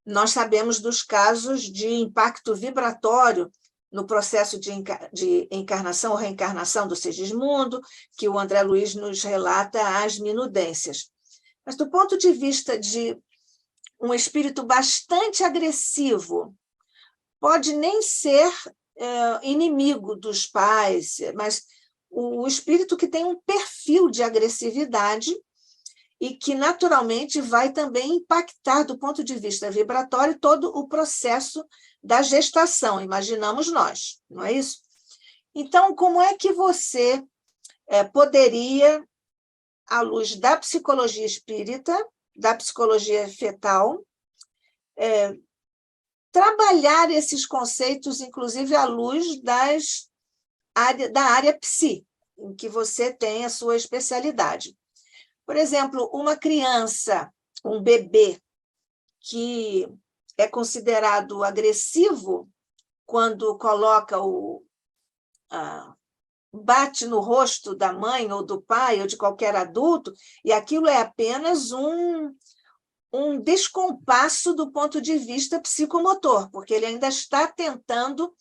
Nós sabemos dos casos de impacto vibratório no processo de encarnação ou reencarnação do Sigismundo, que o André Luiz nos relata as minudências. Mas do ponto de vista de um espírito bastante agressivo, pode nem ser inimigo dos pais, mas o espírito que tem um perfil de agressividade e que, naturalmente, vai também impactar, do ponto de vista vibratório, todo o processo da gestação, imaginamos nós, não é isso? Então, como é que você poderia, à luz da psicologia espírita, da psicologia fetal, trabalhar esses conceitos, inclusive à luz da área psi, em que você tem a sua especialidade? Por exemplo, uma criança, um bebê, que é considerado agressivo quando coloca bate no rosto da mãe ou do pai ou de qualquer adulto, e aquilo é apenas um descompasso do ponto de vista psicomotor, porque ele ainda está tentando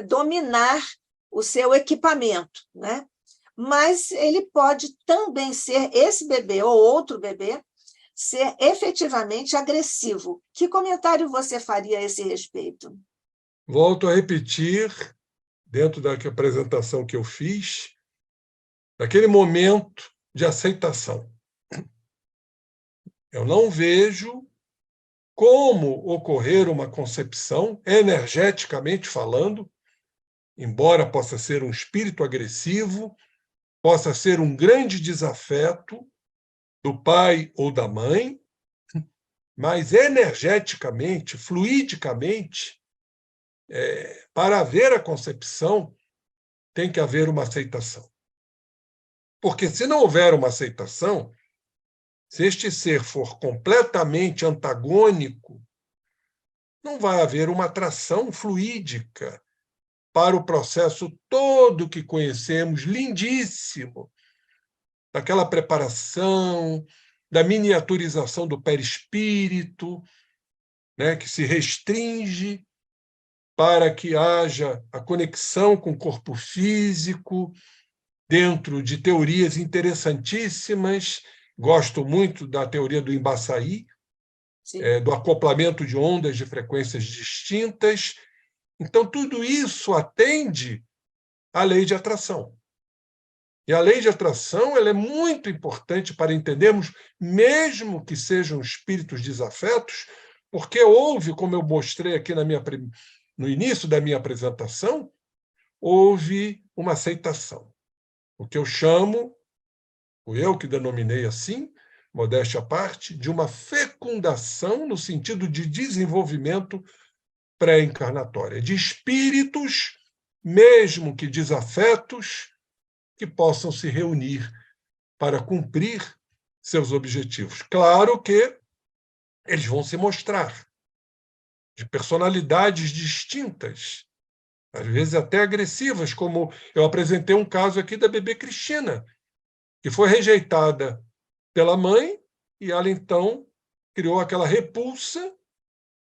dominar o seu equipamento, né? Mas ele pode também ser, esse bebê ou outro bebê, ser efetivamente agressivo. Que comentário você faria a esse respeito? Volto a repetir, dentro da apresentação que eu fiz, daquele momento de aceitação. Eu não vejo como ocorrer uma concepção, energeticamente falando, embora possa ser um espírito agressivo, possa ser um grande desafeto do pai ou da mãe, mas energeticamente, fluidicamente, para haver a concepção, tem que haver uma aceitação. Porque se não houver uma aceitação, se este ser for completamente antagônico, não vai haver uma atração fluídica para o processo todo que conhecemos, lindíssimo, daquela preparação, da miniaturização do perispírito, né, que se restringe para que haja a conexão com o corpo físico, dentro de teorias interessantíssimas. Gosto muito da teoria do Embaçaí, do acoplamento de ondas de frequências distintas. Então, tudo isso atende à lei de atração. E a lei de atração ela é muito importante para entendermos, mesmo que sejam espíritos desafetos, porque houve, como eu mostrei aqui no início da minha apresentação, houve uma aceitação. O que eu chamo, eu que denominei assim, modéstia à parte, de uma fecundação no sentido de desenvolvimento pré-encarnatória, de espíritos, mesmo que desafetos, que possam se reunir para cumprir seus objetivos. Claro que eles vão se mostrar de personalidades distintas, às vezes até agressivas, como eu apresentei um caso aqui da bebê Cristina, que foi rejeitada pela mãe e ela, então, criou aquela repulsa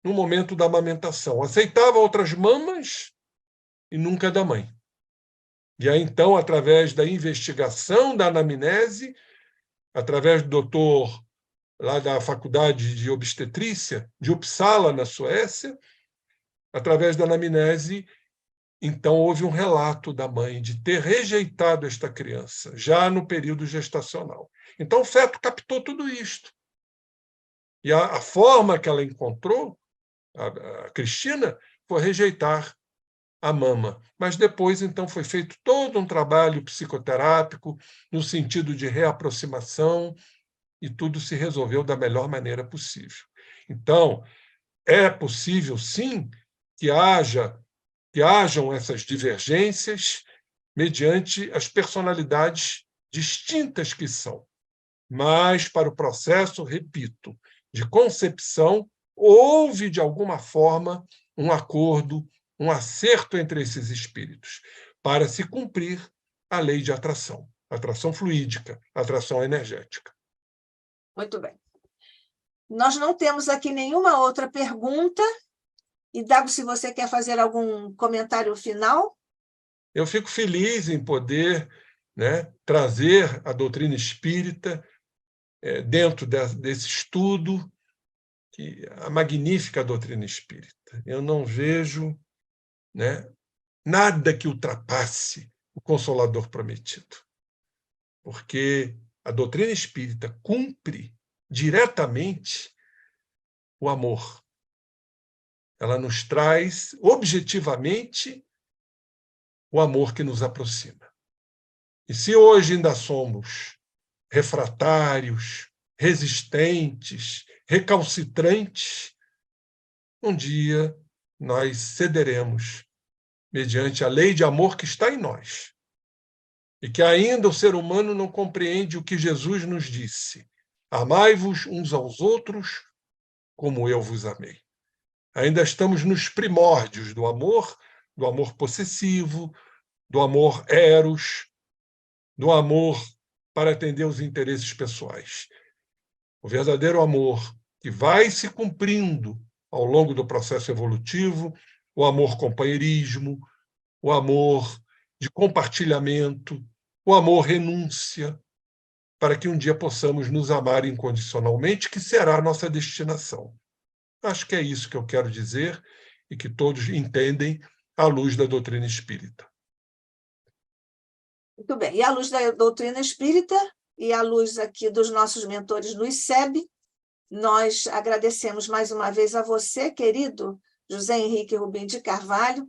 no momento da amamentação. Aceitava outras mamas e nunca da mãe. E aí, então, através da investigação da anamnese, através do doutor lá da Faculdade de Obstetrícia de Uppsala, na Suécia, através da anamnese, então houve um relato da mãe de ter rejeitado esta criança, já no período gestacional. Então o feto captou tudo isto. E a forma que ela encontrou, a Cristina, foi rejeitar a mama. Mas depois, então, foi feito todo um trabalho psicoterápico no sentido de reaproximação e tudo se resolveu da melhor maneira possível. Então, é possível, sim, que hajam essas divergências mediante as personalidades distintas que são. Mas, para o processo, repito, de concepção, houve, de alguma forma, um acordo, um acerto entre esses espíritos, para se cumprir a lei de atração fluídica, atração energética. Muito bem. Nós não temos aqui nenhuma outra pergunta. E, Dago, se você quer fazer algum comentário final? Eu fico feliz em poder, trazer a doutrina espírita dentro desse estudo, a magnífica doutrina espírita. Eu não vejo nada que ultrapasse o Consolador prometido, porque a doutrina espírita cumpre diretamente o amor. Ela nos traz objetivamente o amor que nos aproxima. E se hoje ainda somos refratários, resistentes, recalcitrantes, um dia nós cederemos mediante a lei de amor que está em nós. E que ainda o ser humano não compreende o que Jesus nos disse: amai-vos uns aos outros como eu vos amei. Ainda estamos nos primórdios do amor possessivo, do amor eros, do amor para atender os interesses pessoais. O verdadeiro amor que vai se cumprindo ao longo do processo evolutivo, o amor companheirismo, o amor de compartilhamento, o amor renúncia, para que um dia possamos nos amar incondicionalmente, que será a nossa destinação. Acho que é isso que eu quero dizer e que todos entendem à luz da doutrina espírita. Muito bem. E à luz da doutrina espírita e à luz aqui dos nossos mentores no ICEB, nós agradecemos mais uma vez a você, querido José Henrique Rubim de Carvalho,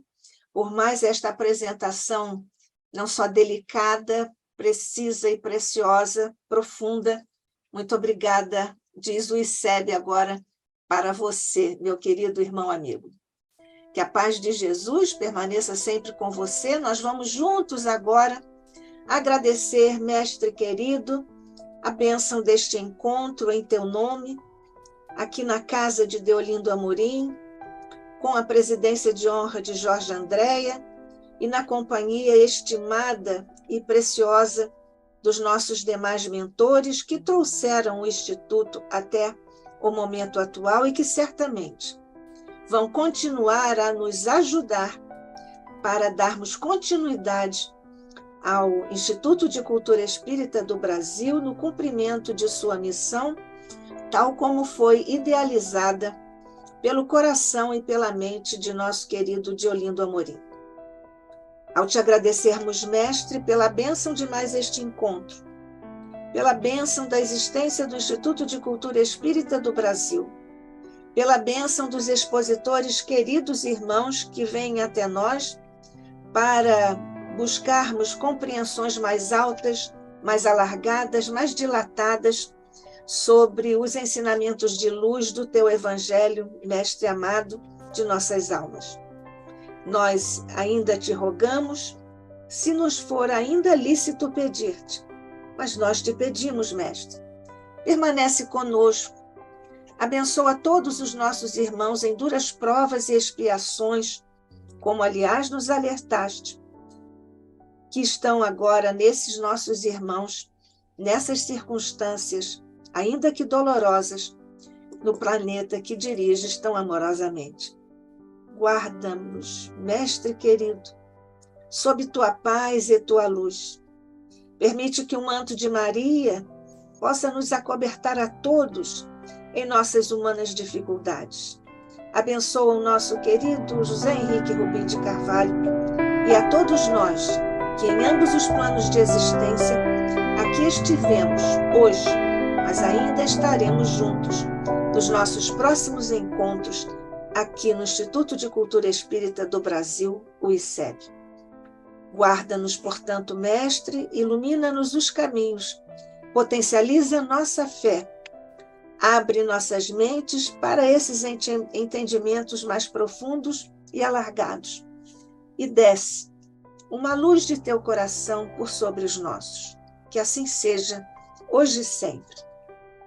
por mais esta apresentação não só delicada, precisa e preciosa, profunda. Muito obrigada, diz o ICEB agora para você, meu querido irmão amigo. Que a paz de Jesus permaneça sempre com você. Nós vamos juntos agora agradecer, mestre querido, a bênção deste encontro em teu nome, aqui na casa de Deolindo Amorim, com a presidência de honra de Jorge Andréia e na companhia estimada e preciosa dos nossos demais mentores que trouxeram o Instituto até o momento atual e que certamente vão continuar a nos ajudar para darmos continuidade ao Instituto de Cultura Espírita do Brasil no cumprimento de sua missão, tal como foi idealizada pelo coração e pela mente de nosso querido Deolindo Amorim. Ao te agradecermos, Mestre, pela bênção de mais este encontro, pela bênção da existência do Instituto de Cultura Espírita do Brasil, pela bênção dos expositores queridos irmãos que vêm até nós para buscarmos compreensões mais altas, mais alargadas, mais dilatadas sobre os ensinamentos de luz do teu Evangelho, Mestre amado de nossas almas. Nós ainda te rogamos, se nos for ainda lícito pedir-te, mas nós te pedimos, Mestre, permanece conosco, abençoa todos os nossos irmãos em duras provas e expiações, como aliás nos alertaste, que estão agora nesses nossos irmãos, nessas circunstâncias, ainda que dolorosas, no planeta que diriges tão amorosamente. Guarda-nos, Mestre querido, sob tua paz e tua luz. Permite que o manto de Maria possa nos acobertar a todos em nossas humanas dificuldades. Abençoa o nosso querido José Henrique Rubim de Carvalho e a todos nós que em ambos os planos de existência aqui estivemos hoje, mas ainda estaremos juntos nos nossos próximos encontros aqui no Instituto de Cultura Espírita do Brasil, o ICEB. Guarda-nos, portanto, Mestre, ilumina-nos os caminhos, potencializa nossa fé, abre nossas mentes para esses entendimentos mais profundos e alargados e desce uma luz de teu coração por sobre os nossos. Que assim seja, hoje e sempre,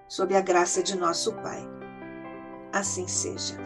sob a graça de nosso Pai. Assim seja.